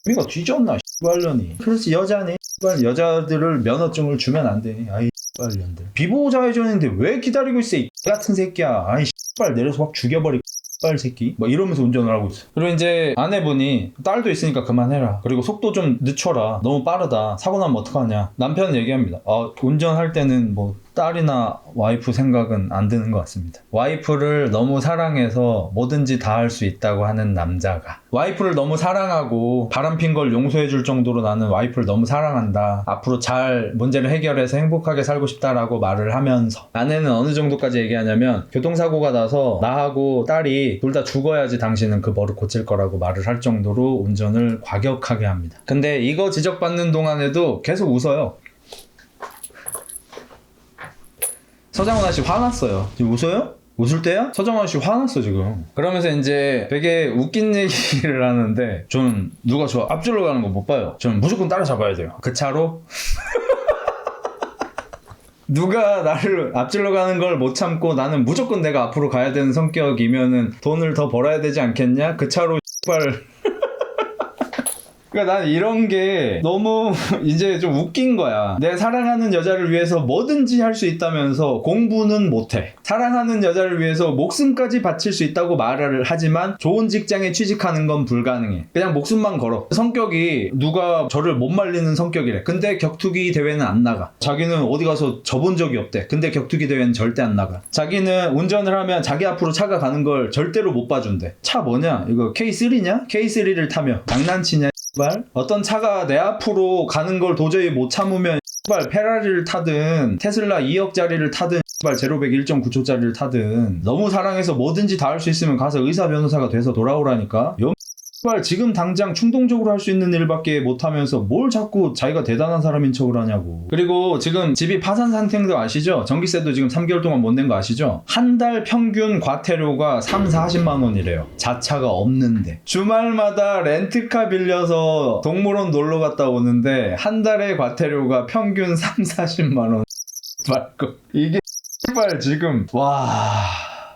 미가 뒤졌나 빨년이 그렇지 여자네 여자들을 면허증을 주면 안 돼 아이 빨년들 비보호자회전인데 왜 기다리고 있어 이 같은 새끼야 아이 빨 내려서 확 죽여버리 빨 새끼 막 이러면서 운전을 하고 있어. 그리고 이제 아내분이 딸도 있으니까 그만해라 그리고 속도 좀 늦춰라 너무 빠르다 사고 나면 어떡하냐. 남편은 얘기합니다. 운전할 때는 뭐 딸이나 와이프 생각은 안 드는 것 같습니다. 와이프를 너무 사랑해서 뭐든지 다 할 수 있다고 하는 남자가 와이프를 너무 사랑하고 바람핀 걸 용서해 줄 정도로 나는 와이프를 너무 사랑한다 앞으로 잘 문제를 해결해서 행복하게 살고 싶다라고 말을 하면서 아내는 어느 정도까지 얘기하냐면 교통사고가 나서 나하고 딸이 둘 다 죽어야지 당신은 그 버릇 고칠 거라고 말을 할 정도로 운전을 과격하게 합니다. 근데 이거 지적받는 동안에도 계속 웃어요. 서장훈 아저씨 화났어요. 지금 웃어요? 웃을 때야? 서장훈 아저씨 화났어 지금. 그러면서 이제 되게 웃긴 얘기를 하는데 저는 누가 저 앞질러 가는 거 못 봐요. 저는 무조건 따라잡아야 돼요. 그 차로 누가 나를 앞질러 가는 걸 못 참고 나는 무조건 내가 앞으로 가야 되는 성격이면은 돈을 더 벌어야 되지 않겠냐? 그 차로 X발 그러니까 난 이런 게 너무 이제 좀 웃긴 거야. 내 사랑하는 여자를 위해서 뭐든지 할 수 있다면서 공부는 못해. 사랑하는 여자를 위해서 목숨까지 바칠 수 있다고 말을 하지만 좋은 직장에 취직하는 건 불가능해. 그냥 목숨만 걸어. 성격이 누가 저를 못 말리는 성격이래. 근데 격투기 대회는 안 나가. 자기는 어디 가서 져본 적이 없대. 근데 격투기 대회는 절대 안 나가. 자기는 운전을 하면 자기 앞으로 차가 가는 걸 절대로 못 봐준대. 차 뭐냐? 이거 K3냐? K3를 타며 장난치냐? 어떤 차가 내 앞으로 가는 걸 도저히 못 참으면 페라리를 타든 테슬라 2억짜리를 타든 제로백 1.9초짜리를 타든 너무 사랑해서 뭐든지 다 할 수 있으면 가서 의사 변호사가 돼서 돌아오라니까. 씨발 지금 당장 충동적으로 할 수 있는 일밖에 못하면서 뭘 자꾸 자기가 대단한 사람인 척을 하냐고. 그리고 지금 집이 파산 상태인 거 아시죠? 전기세도 지금 3개월 동안 못 낸 거 아시죠? 한 달 평균 과태료가 40-40만 원이래요. 자차가 없는데. 주말마다 렌트카 빌려서 동물원 놀러 갔다 오는데 한 달에 과태료가 평균 30-40만 원. 말고 이게 씨발 지금 와...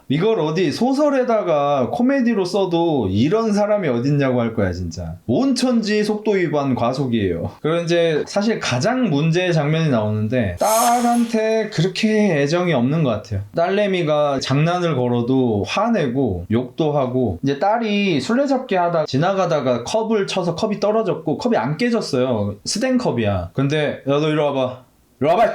이걸 어디 소설에다가 코미디로 써도 이런 사람이 어딨냐고 할 거야 진짜. 온천지 속도 위반 과속이에요. 그리고 이제 사실 가장 문제의 장면이 나오는데 딸한테 그렇게 애정이 없는 것 같아요. 딸내미가 장난을 걸어도 화내고 욕도 하고, 이제 딸이 술래잡기 하다 지나가다가 컵을 쳐서 컵이 떨어졌고 컵이 안 깨졌어요. 스탠컵이야. 근데 야 너 이리 와봐. 이리 와봐.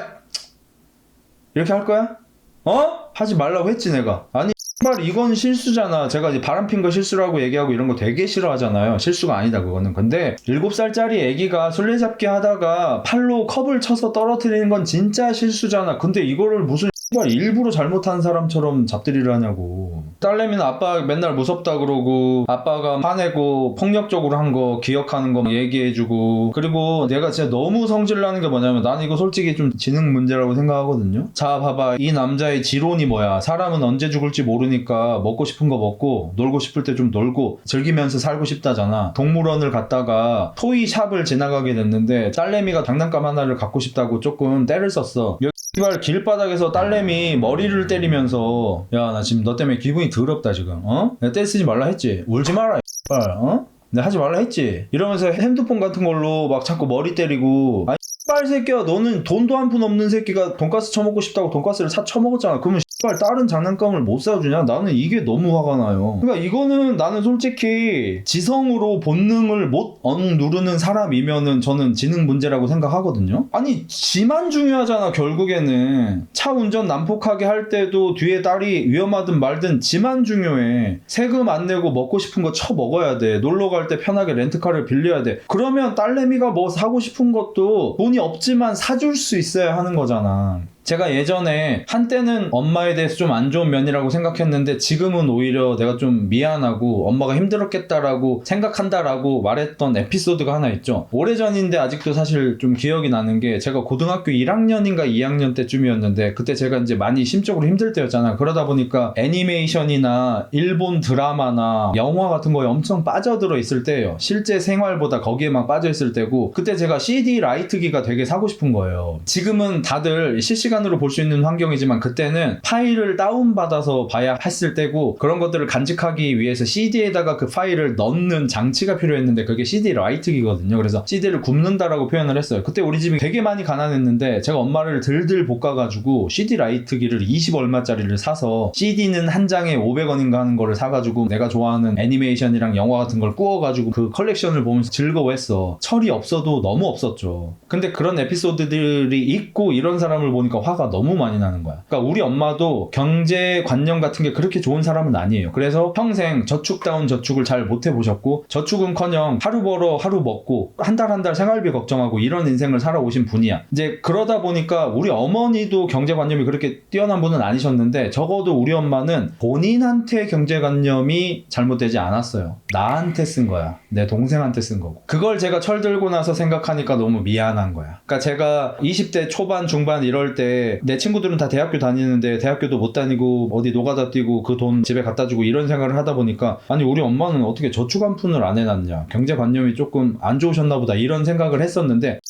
이렇게 할 거야? 어? 하지 말라고 했지 내가. 아니 정말 이건 실수잖아. 제가 이제 바람핀 거 실수라고 얘기하고 이런 거 되게 싫어하잖아요. 실수가 아니다 그거는. 근데 7살짜리 애기가 술래잡기 하다가 팔로 컵을 쳐서 떨어뜨리는 건 진짜 실수잖아. 근데 이거를 무슨 일부러 잘못한 사람처럼 잡들이를 하냐고. 딸내미는 아빠 맨날 무섭다 그러고 아빠가 화내고 폭력적으로 한 거 기억하는 거 얘기해주고, 그리고 내가 진짜 너무 성질나는 게 뭐냐면 나는 이거 솔직히 좀 지능 문제라고 생각하거든요. 자 봐봐, 이 남자의 지론이 뭐야. 사람은 언제 죽을지 모르니까 먹고 싶은 거 먹고 놀고 싶을 때 좀 놀고 즐기면서 살고 싶다잖아. 동물원을 갔다가 토이샵을 지나가게 됐는데 딸내미가 장난감 하나를 갖고 싶다고 조금 때를 썼어. 이발 길바닥에서 딸내미 머리를 때리면서 야 나 지금 너 때문에 기분이 더럽다 지금. 어? 내가 떼 쓰지 말라 했지. 울지 마라 이발. 어? 내가 하지 말라 했지. 이러면서 핸드폰 같은 걸로 막 자꾸 머리 때리고. 아니 씨발 새끼야, 너는 돈도 한 푼 없는 새끼가 돈가스 처먹고 싶다고 돈가스를 사 처먹었잖아. 그러면 씨발 다른 장난감을 못 사주냐? 나는 이게 너무 화가 나요. 그러니까 이거는 나는 솔직히 지성으로 본능을 못 억누르는 사람이면은 저는 지능 문제라고 생각하거든요. 아니 지만 중요하잖아. 결국에는 차 운전 난폭하게 할 때도 뒤에 딸이 위험하든 말든 지만 중요해. 세금 안 내고 먹고 싶은 거 처먹어야 돼. 놀러 갈 때 편하게 렌트카를 빌려야 돼. 그러면 딸내미가 뭐 사고 싶은 것도 돈이 없지만 사줄 수 있어야 하는 거잖아. 제가 예전에 한때는 엄마에 대해서 좀 안 좋은 면이라고 생각했는데 지금은 오히려 내가 좀 미안하고 엄마가 힘들었겠다라고 생각한다라고 말했던 에피소드가 하나 있죠. 오래전인데 아직도 사실 좀 기억이 나는 게, 제가 고등학교 1학년인가 2학년 때쯤이었는데 그때 제가 이제 많이 심적으로 힘들 때였잖아. 그러다 보니까 애니메이션이나 일본 드라마나 영화 같은 거에 엄청 빠져들어 있을 때예요. 실제 생활보다 거기에만 빠져 있을 때고, 그때 제가 CD 라이트기가 되게 사고 싶은 거예요. 지금은 다들 실시간으로 볼 수 있는 환경이지만 그때는 파일을 다운받아서 봐야 했을 때고, 그런 것들을 간직하기 위해서 CD에다가 그 파일을 넣는 장치가 필요했는데 그게 CD 라이트기거든요. 그래서 CD를 굽는다라고 표현을 했어요. 그때 우리 집이 되게 많이 가난했는데 제가 엄마를 들들 볶아가지고 CD 라이트기를 20 얼마짜리를 사서 CD는 한 장에 500원인가 하는 거를 사가지고 내가 좋아하는 애니메이션이랑 영화 같은 걸 구워가지고 그 컬렉션을 보면서 즐거워했어. 철이 없어도 너무 없었죠. 근데 그런 에피소드들이 있고 이런 사람을 보니까 화가 너무 많이 나는 거야. 그러니까 우리 엄마도 경제관념 같은 게 그렇게 좋은 사람은 아니에요. 그래서 평생 저축다운 저축을 잘 못 해보셨고, 저축은커녕 하루 벌어 하루 먹고 한 달 한 달 생활비 걱정하고 이런 인생을 살아오신 분이야. 이제 그러다 보니까 우리 어머니도 경제관념이 그렇게 뛰어난 분은 아니셨는데 적어도 우리 엄마는 본인한테 경제관념이 잘못되지 않았어요. 나한테 쓴 거야. 내 동생한테 쓴 거고. 그걸 제가 철들고 나서 생각하니까 너무 미안한 거야. 그러니까 제가 20대 초반 중반 이럴 때 내 친구들은 다 대학교 다니는데 대학교도 못 다니고 어디 노가다 뛰고 그 돈 집에 갖다 주고 이런 생각을 하다 보니까, 아니 우리 엄마는 어떻게 저축 한 푼을 안 해놨냐, 경제관념이 조금 안 좋으셨나 보다 이런 생각을 했었는데,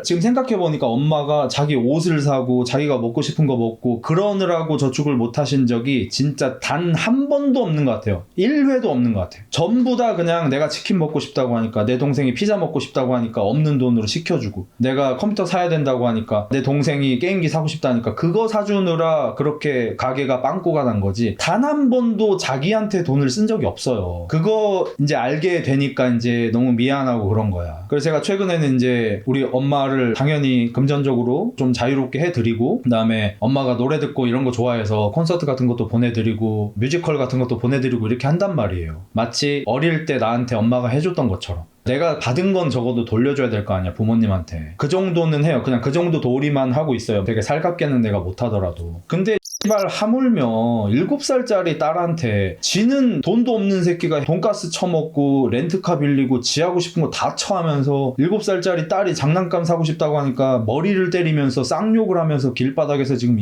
지금 생각해보니까 엄마가 자기 옷을 사고 자기가 먹고 싶은 거 먹고 그러느라고 저축을 못 하신 적이 진짜 단 한 번도 없는 것 같아요. 1회도 없는 것 같아요. 전부 다 그냥 내가 치킨 먹고 싶다고 하니까, 내 동생이 피자 먹고 싶다고 하니까 없는 돈으로 시켜주고, 내가 컴퓨터 사야 된다고 하니까 내 동생이 게임기 사고 싶다니까 그거 사주느라 그렇게 가게가 빵꾸가 난 거지, 단 한 번도 자기한테 돈을 쓴 적이 없어요. 그거 이제 알게 되니까 이제 너무 미안하고 그런 거야. 그래서 제가 최근에는 이제 우리 엄마를 당연히 금전적으로 좀 자유롭게 해드리고, 그 다음에 엄마가 노래 듣고 이런 거 좋아해서 콘서트 같은 것도 보내드리고 뮤지컬 같은 것도 보내드리고 이렇게 한단 말이에요. 마치 어릴 때 나한테 엄마가 해줬던 것처럼. 내가 받은 건 적어도 돌려줘야 될 거 아니야, 부모님한테. 그 정도는 해요. 그냥 그 정도 도리만 하고 있어요. 되게 살갑게는 내가 못하더라도. 근데 씨발 하물며 7살짜리 딸한테 지는 돈도 없는 새끼가 돈가스 처먹고 렌트카 빌리고 지 하고 싶은 거 다 처하면서 7살짜리 딸이 장난감 사고 싶다고 하니까 머리를 때리면서 쌍욕을 하면서 길바닥에서 지금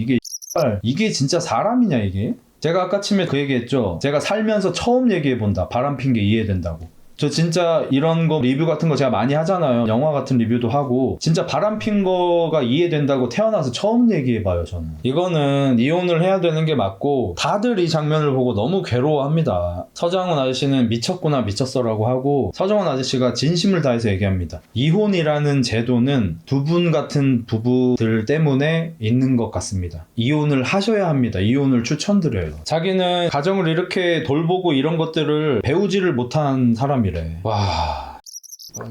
이게 진짜 사람이냐 이게? 제가 아까 침에 그 얘기했죠. 제가 살면서 처음 얘기해본다. 바람핀 게 이해된다고. 저 진짜 이런 거 리뷰 같은 거 제가 많이 하잖아요. 영화 같은 리뷰도 하고 진짜 바람핀 거가 이해된다고 태어나서 처음 얘기해봐요. 저는 이거는 이혼을 해야 되는 게 맞고 다들 이 장면을 보고 너무 괴로워합니다. 서장훈 아저씨는 미쳤구나 미쳤어라고 하고 서장훈 아저씨가 진심을 다해서 얘기합니다. 이혼이라는 제도는 두 분 같은 부부들 때문에 있는 것 같습니다. 이혼을 하셔야 합니다. 이혼을 추천드려요. 자기는 가정을 이렇게 돌보고 이런 것들을 배우지를 못한 사람이 와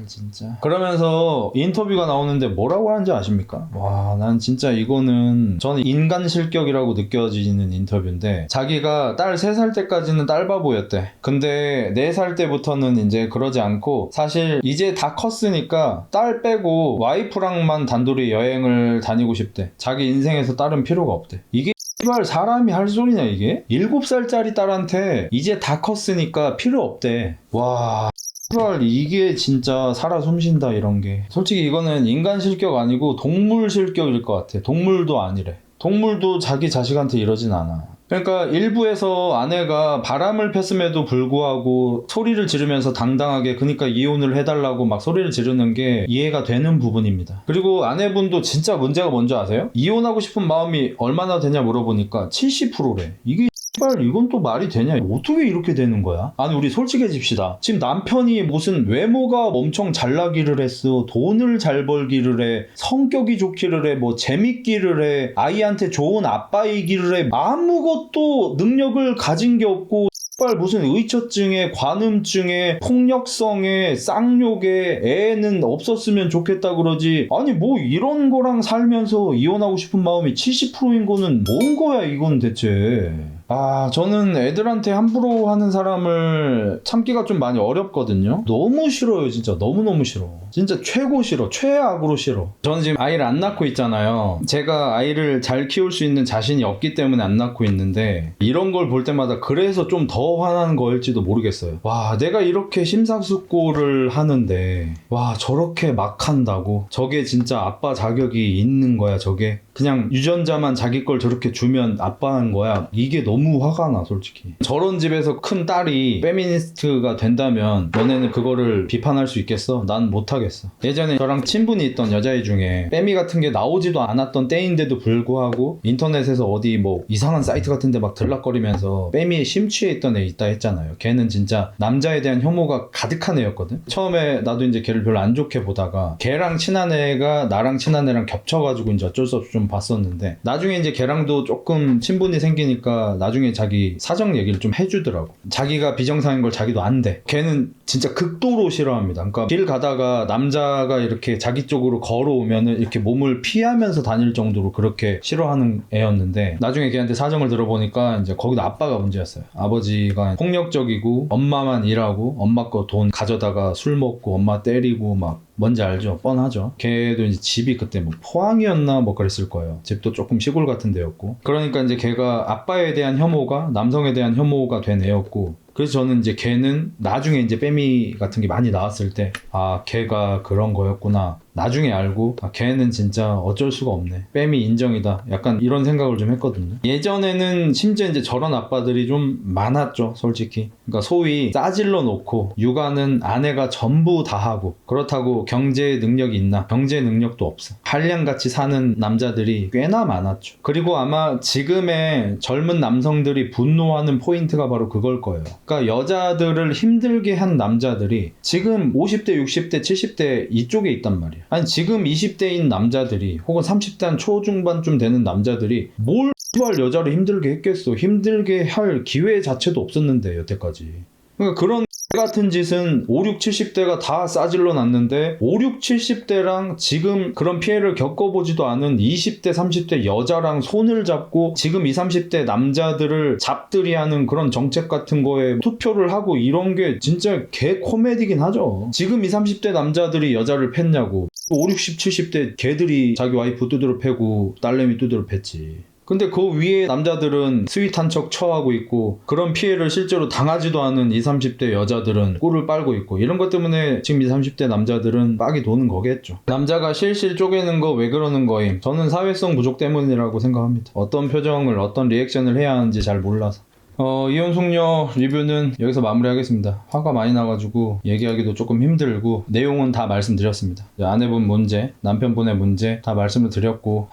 진짜. 그러면서 인터뷰가 나오는데 뭐라고 하는지 아십니까? 와, 난 진짜 이거는 저는 인간 실격이라고 느껴지는 인터뷰인데 자기가 딸 3살 때까지는 딸바보였대. 근데 4살 때부터는 이제 그러지 않고 사실 이제 다 컸으니까 딸 빼고 와이프랑만 단둘이 여행을 다니고 싶대. 자기 인생에서 딸은 필요가 없대. 이게 씨발 사람이 할 소리냐 이게? 7살짜리 딸한테 이제 다 컸으니까 필요 없대. 와 씨발 이게 진짜 살아 숨쉰다 이런 게. 솔직히 이거는 인간 실격 아니고 동물 실격일 것 같아. 동물도 아니래. 동물도 자기 자식한테 이러진 않아. 그러니까 일부에서 아내가 바람을 폈음에도 불구하고 소리를 지르면서 당당하게 그러니까 이혼을 해달라고 막 소리를 지르는 게 이해가 되는 부분입니다. 그리고 아내분도 진짜 문제가 뭔지 아세요? 이혼하고 싶은 마음이 얼마나 되냐 물어보니까 70%래. 이게 씨발 이건 또 말이 되냐? 어떻게 이렇게 되는 거야? 아니 우리 솔직해집시다. 지금 남편이 무슨 외모가 엄청 잘 나기를 했어. 돈을 잘 벌기를 해. 성격이 좋기를 해. 뭐 재밌기를 해. 아이한테 좋은 아빠이기를 해. 아무것도 능력을 가진 게 없고 무슨 의처증에 관음증에 폭력성에 쌍욕에 애는 없었으면 좋겠다 그러지. 아니 뭐 이런 거랑 살면서 이혼하고 싶은 마음이 70%인 거는 뭔 거야 이건 대체. 저는 애들한테 함부로 하는 사람을 참기가 좀 많이 어렵거든요. 너무 싫어요 진짜. 너무너무 싫어. 진짜 최고 싫어. 최악으로 싫어. 저는 지금 아이를 안 낳고 있잖아요. 제가 아이를 잘 키울 수 있는 자신이 없기 때문에 안 낳고 있는데 이런 걸 볼 때마다 그래서 좀 더 화나는 거일지도 모르겠어요. 와 내가 이렇게 심사숙고를 하는데 와 저렇게 막 한다고? 저게 진짜 아빠 자격이 있는 거야 저게? 그냥 유전자만 자기 걸 저렇게 주면 아빠인 거야? 이게 너무 화가 나 솔직히. 저런 집에서 큰 딸이 페미니스트가 된다면 너네는 그거를 비판할 수 있겠어? 난 못하겠어. 예전에 저랑 친분이 있던 여자애 중에 빼미 같은 게 나오지도 않았던 때인데도 불구하고 인터넷에서 어디 뭐 이상한 사이트 같은 데 막 들락거리면서 빼미에 심취해 있던 애 있다 했잖아요. 걔는 진짜 남자에 대한 혐오가 가득한 애였거든. 처음에 나도 이제 걔를 별로 안 좋게 보다가 걔랑 친한 애가 나랑 친한 애랑 겹쳐가지고 이제 어쩔 수 없이 좀 봤었는데 나중에 이제 걔랑도 조금 친분이 생기니까 나중에 자기 사정 얘기를 좀 해주더라고. 자기가 비정상인 걸 자기도 안대. 걔는 진짜 극도로 싫어합니다. 그러니까 길 가다가 남자가 이렇게 자기 쪽으로 걸어오면은 이렇게 몸을 피하면서 다닐 정도로 그렇게 싫어하는 애였는데 나중에 걔한테 사정을 들어보니까 이제 거기도 아빠가 문제였어요. 아버지가 폭력적이고 엄마만 일하고 엄마 거 돈 가져다가 술 먹고 엄마 때리고 막 뭔지 알죠? 뻔하죠. 걔도 이제 집이 그때 뭐 포항이었나 뭐 그랬을 거예요. 집도 조금 시골 같은 데였고. 그러니까 이제 걔가 아빠에 대한 혐오가 남성에 대한 혐오가 된 애였고. 그래서 저는 이제 걔는 나중에 이제 빼미 같은 게 많이 나왔을 때 걔가 그런 거였구나. 나중에 알고 걔는 진짜 어쩔 수가 없네. 빼미 인정이다. 약간 이런 생각을 좀 했거든요. 예전에는 심지어 이제 저런 아빠들이 좀 많았죠. 솔직히. 그러니까 소위 싸질러 놓고 육아는 아내가 전부 다 하고 그렇다고 경제 능력이 있나? 경제 능력도 없어. 한량같이 사는 남자들이 꽤나 많았죠. 그리고 아마 지금의 젊은 남성들이 분노하는 포인트가 바로 그걸 거예요. 그러니까 여자들을 힘들게 한 남자들이 지금 50대, 60대, 70대 이쪽에 있단 말이야. 아니 지금 20대인 남자들이 혹은 30대 한 초중반쯤 되는 남자들이 뭘 여자를 힘들게 했겠어. 힘들게 할 기회 자체도 없었는데 여태까지. 그러니까 그런 같은 짓은 5, 6, 70대가 다 싸질러 놨는데 5, 6, 70대랑 지금 그런 피해를 겪어보지도 않은 20대, 30대 여자랑 손을 잡고 지금 20, 30대 남자들을 잡들이하는 그런 정책 같은 거에 투표를 하고 이런 게 진짜 개 코미디긴 하죠. 지금 20, 30대 남자들이 여자를 팼냐고. 5, 60, 70대 걔들이 자기 와이프 두드러 패고 딸내미 두드러 팼지. 근데 그 위에 남자들은 스윗한 척 처하고 있고 그런 피해를 실제로 당하지도 않은 20, 30대 여자들은 꿀을 빨고 있고 이런 것 때문에 지금 20, 30대 남자들은 빡이 도는 거겠죠. 남자가 실실 쪼개는 거 왜 그러는 거임? 저는 사회성 부족 때문이라고 생각합니다. 어떤 표정을 어떤 리액션을 해야 하는지 잘 몰라서. 이혼숙녀 리뷰는 여기서 마무리하겠습니다. 화가 많이 나가지고 얘기하기도 조금 힘들고 내용은 다 말씀드렸습니다. 아내분 문제, 남편분의 문제 다 말씀을 드렸고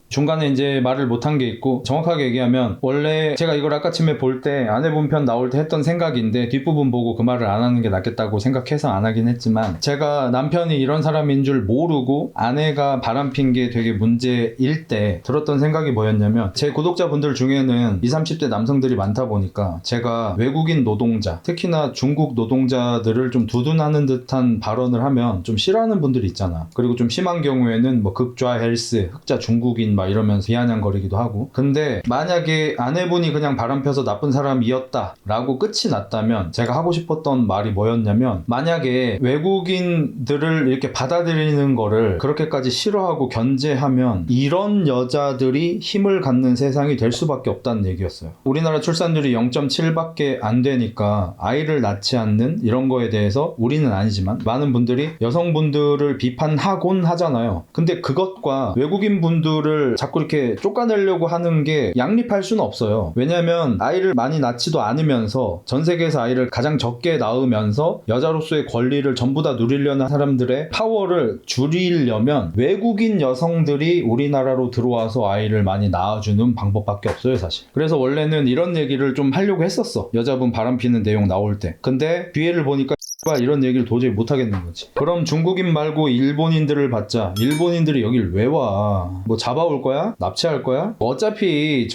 중간에 이제 말을 못한 게 있고 정확하게 얘기하면 원래 제가 이걸 아까쯤에 볼 때 아내분 편 나올 때 했던 생각인데 뒷부분 보고 그 말을 안 하는 게 낫겠다고 생각해서 안 하긴 했지만 제가 남편이 이런 사람인 줄 모르고 아내가 바람핀 게 되게 문제일 때 들었던 생각이 뭐였냐면 제 구독자분들 중에는 20, 30대 남성들이 많다 보니까 제가 외국인 노동자 특히나 중국 노동자들을 좀 두둔하는 듯한 발언을 하면 좀 싫어하는 분들이 있잖아. 그리고 좀 심한 경우에는 뭐 극좌 헬스, 흑자 중국인 막 이러면서 비아냥거리기도 하고 근데 만약에 아내분이 그냥 바람펴서 나쁜 사람이었다 라고 끝이 났다면 제가 하고 싶었던 말이 뭐였냐면 만약에 외국인들을 이렇게 받아들이는 거를 그렇게까지 싫어하고 견제하면 이런 여자들이 힘을 갖는 세상이 될 수밖에 없다는 얘기였어요. 우리나라 출산율이 0.7밖에 안 되니까 아이를 낳지 않는 이런 거에 대해서 우리는 아니지만 많은 분들이 여성분들을 비판하곤 하잖아요. 근데 그것과 외국인 분들을 자꾸 이렇게 쫓아내려고 하는 게 양립할 수는 없어요. 왜냐면 아이를 많이 낳지도 않으면서 전 세계에서 아이를 가장 적게 낳으면서 여자로서의 권리를 전부 다 누리려는 사람들의 파워를 줄이려면 외국인 여성들이 우리나라로 들어와서 아이를 많이 낳아주는 방법밖에 없어요 사실. 그래서 원래는 이런 얘기를 좀 하려고 했었어. 여자분 바람피는 내용 나올 때. 근데 뒤에를 보니까 이런 얘기를 도저히 못하겠는 거지. 그럼 중국인 말고 일본인들을 받자. 일본인들이 여길 왜 와? 뭐 잡아올 거야? 납치할 거야? 어차피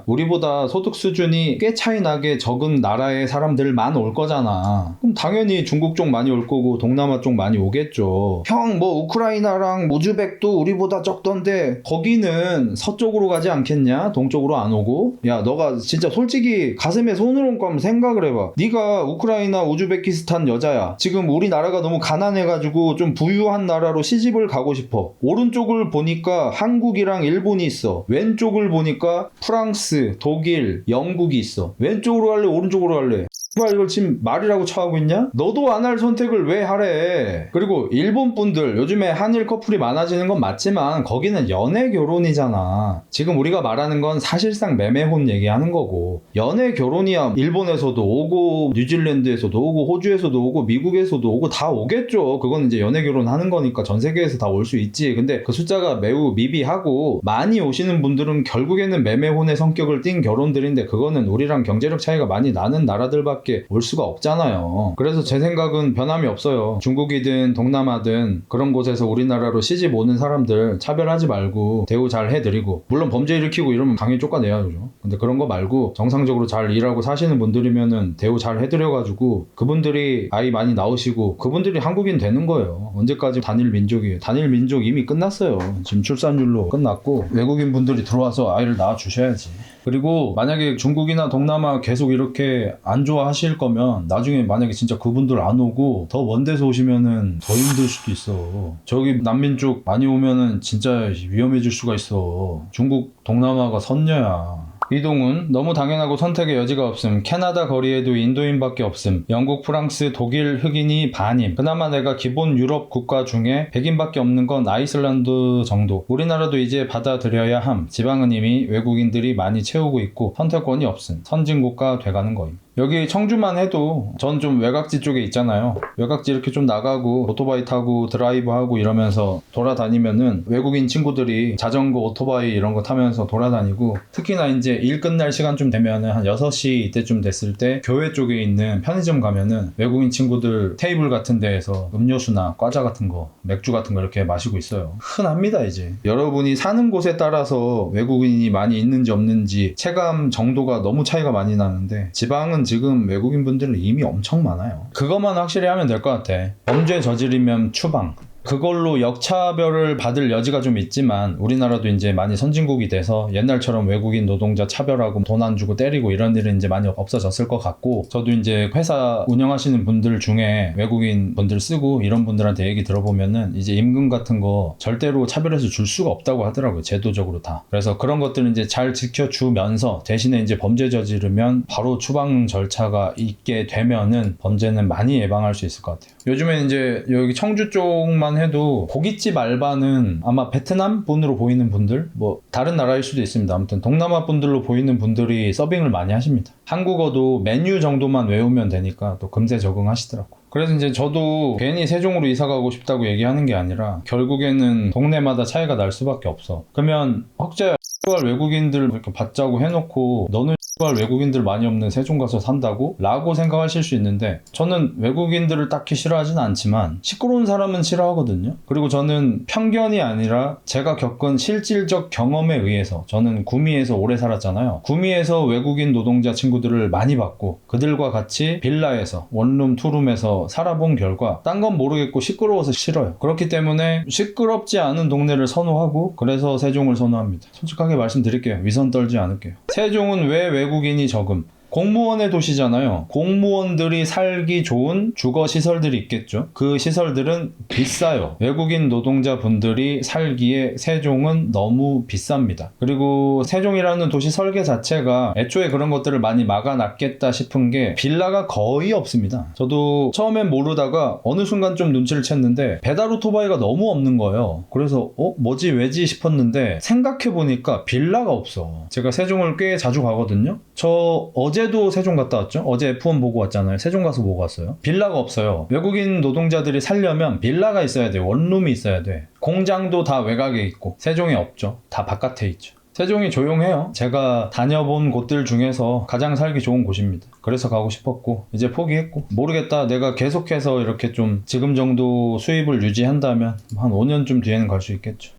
우리보다 소득 수준이 꽤 차이 나게 적은 나라의 사람들만 올 거잖아. 그럼 당연히 중국 쪽 많이 올 거고 동남아 쪽 많이 오겠죠. 형 뭐 우크라이나랑 우즈벡도 우리보다 적던데 거기는 서쪽으로 가지 않겠냐? 동쪽으로 안 오고? 야 너가 진짜 솔직히 가슴에 손을 얹고 한번 생각을 해봐. 네가 우크라이나 우즈베키스탄 여자야. 지금 우리나라가 너무 가난해가지고 좀 부유한 나라로 시집을 가고 싶어. 오른쪽을 보니까 한국이랑 일본이 있어. 왼쪽을 보니까 프랑스, 독일, 영국이 있어. 왼쪽으로 갈래? 오른쪽으로 갈래? 이걸 지금 말이라고 쳐하고 있냐? 너도 안 할 선택을 왜 하래? 그리고 일본 분들 요즘에 한일 커플이 많아지는 건 맞지만 거기는 연애 결혼이잖아. 지금 우리가 말하는 건 사실상 매매혼 얘기하는 거고 연애 결혼이야 일본에서도 오고 뉴질랜드에서도 오고 호주에서도 오고 미국에서도 오고 다 오겠죠. 그건 이제 연애 결혼하는 거니까 전 세계에서 다 올 수 있지. 근데 그 숫자가 매우 미비하고 많이 오시는 분들은 결국에는 매매혼의 성격을 띈 결혼들인데 그거는 우리랑 경제력 차이가 많이 나는 나라들밖에 올 수가 없잖아요. 그래서 제 생각은 변함이 없어요. 중국이든 동남아든 그런 곳에서 우리나라로 시집 오는 사람들 차별하지 말고 대우 잘 해드리고 물론 범죄 일으키고 이러면 당연히 쫓아내야죠. 근데 그런 거 말고 정상적으로 잘 일하고 사시는 분들이면은 대우 잘 해드려가지고 그분들이 아이 많이 낳으시고 그분들이 한국인 되는 거예요. 언제까지 단일 민족이에요. 단일 민족 이미 끝났어요. 지금 출산율로 끝났고 외국인 분들이 들어와서 아이를 낳아 주셔야지. 그리고 만약에 중국이나 동남아 계속 이렇게 안 좋아하실 거면 나중에 만약에 진짜 그분들 안 오고 더 먼 데서 오시면은 더 힘들 수도 있어. 저기 난민 쪽 많이 오면은 진짜 위험해질 수가 있어. 중국 동남아가 선녀야. 이동훈 너무 당연하고 선택의 여지가 없음. 캐나다 거리에도 인도인밖에 없음. 영국, 프랑스, 독일 흑인이 반임. 그나마 내가 기본 유럽 국가 중에 백인밖에 없는 건 아이슬란드 정도. 우리나라도 이제 받아들여야 함. 지방은 이미 외국인들이 많이 채우고 있고 선택권이 없음. 선진국가 돼가는 거임. 여기 청주만 해도 전 좀 외곽지 쪽에 있잖아요. 외곽지 이렇게 좀 나가고 오토바이 타고 드라이브하고 이러면서 돌아다니면은 외국인 친구들이 자전거, 오토바이 이런 거 타면서 돌아다니고 특히나 이제 일 끝날 시간쯤 되면은 한 6시 이때쯤 됐을 때 교회 쪽에 있는 편의점 가면은 외국인 친구들 테이블 같은 데에서 음료수나 과자 같은 거, 맥주 같은 거 이렇게 마시고 있어요. 흔합니다 이제. 여러분이 사는 곳에 따라서 외국인이 많이 있는지 없는지 체감 정도가 너무 차이가 많이 나는데 지방은 지금 외국인 분들은 이미 엄청 많아요. 그것만 확실히 하면 될 것 같아. 범죄 저지르면 추방, 그걸로 역차별을 받을 여지가 좀 있지만 우리나라도 이제 많이 선진국이 돼서 옛날처럼 외국인 노동자 차별하고 돈 안 주고 때리고 이런 일은 이제 많이 없어졌을 것 같고, 저도 이제 회사 운영하시는 분들 중에 외국인 분들 쓰고 이런 분들한테 얘기 들어보면은 이제 임금 같은 거 절대로 차별해서 줄 수가 없다고 하더라고요. 제도적으로 다. 그래서 그런 것들은 이제 잘 지켜주면서 대신에 이제 범죄 저지르면 바로 추방 절차가 있게 되면은 범죄는 많이 예방할 수 있을 것 같아요. 요즘에 이제 여기 청주 쪽만 해도 고깃집 알바는 아마 베트남 분으로 보이는 분들, 뭐 다른 나라일 수도 있습니다. 아무튼 동남아 분들로 보이는 분들이 서빙을 많이 하십니다. 한국어도 메뉴 정도만 외우면 되니까 또 금세 적응하시더라고요. 그래서 이제 저도 괜히 세종으로 이사 가고 싶다고 얘기하는 게 아니라 결국에는 동네마다 차이가 날 수밖에 없어. 그러면 헉자야 외국인들 이렇게 받자고 해놓고 너는 외국인들 많이 없는 세종 가서 산다고? 라고 생각하실 수 있는데, 저는 외국인들을 딱히 싫어하진 않지만 시끄러운 사람은 싫어하거든요. 그리고 저는 편견이 아니라 제가 겪은 실질적 경험에 의해서, 저는 구미에서 오래 살았잖아요. 구미에서 외국인 노동자 친구들을 많이 봤고 그들과 같이 빌라에서 원룸 투룸에서 살아본 결과 딴 건 모르겠고 시끄러워서 싫어요. 그렇기 때문에 시끄럽지 않은 동네를 선호하고, 그래서 세종을 선호합니다. 솔직하게 말씀드릴게요. 위선 떨지 않을게요. 세종은 왜 외국인이 적음? 공무원의 도시잖아요. 공무원들이 살기 좋은 주거 시설들이 있겠죠. 그 시설들은 비싸요. 외국인 노동자분들이 살기에 세종은 너무 비쌉니다. 그리고 세종이라는 도시 설계 자체가 애초에 그런 것들을 많이 막아놨겠다 싶은 게 빌라가 거의 없습니다. 저도 처음엔 모르다가 어느 순간 좀 눈치를 챘는데 배달 오토바이가 너무 없는 거예요. 그래서 뭐지 왜지 싶었는데 생각해보니까 빌라가 없어. 제가 세종을 꽤 자주 가거든요. 저 어제도 세종 갔다 왔죠? 어제 F1 보고 왔잖아요. 세종 가서 보고 왔어요. 빌라가 없어요. 외국인 노동자들이 살려면 빌라가 있어야 돼. 원룸이 있어야 돼. 공장도 다 외곽에 있고 세종에 없죠. 다 바깥에 있죠. 세종이 조용해요. 제가 다녀본 곳들 중에서 가장 살기 좋은 곳입니다. 그래서 가고 싶었고 이제 포기했고, 모르겠다. 내가 계속해서 이렇게 좀 지금 정도 수입을 유지한다면 한 5년쯤 뒤에는 갈 수 있겠죠.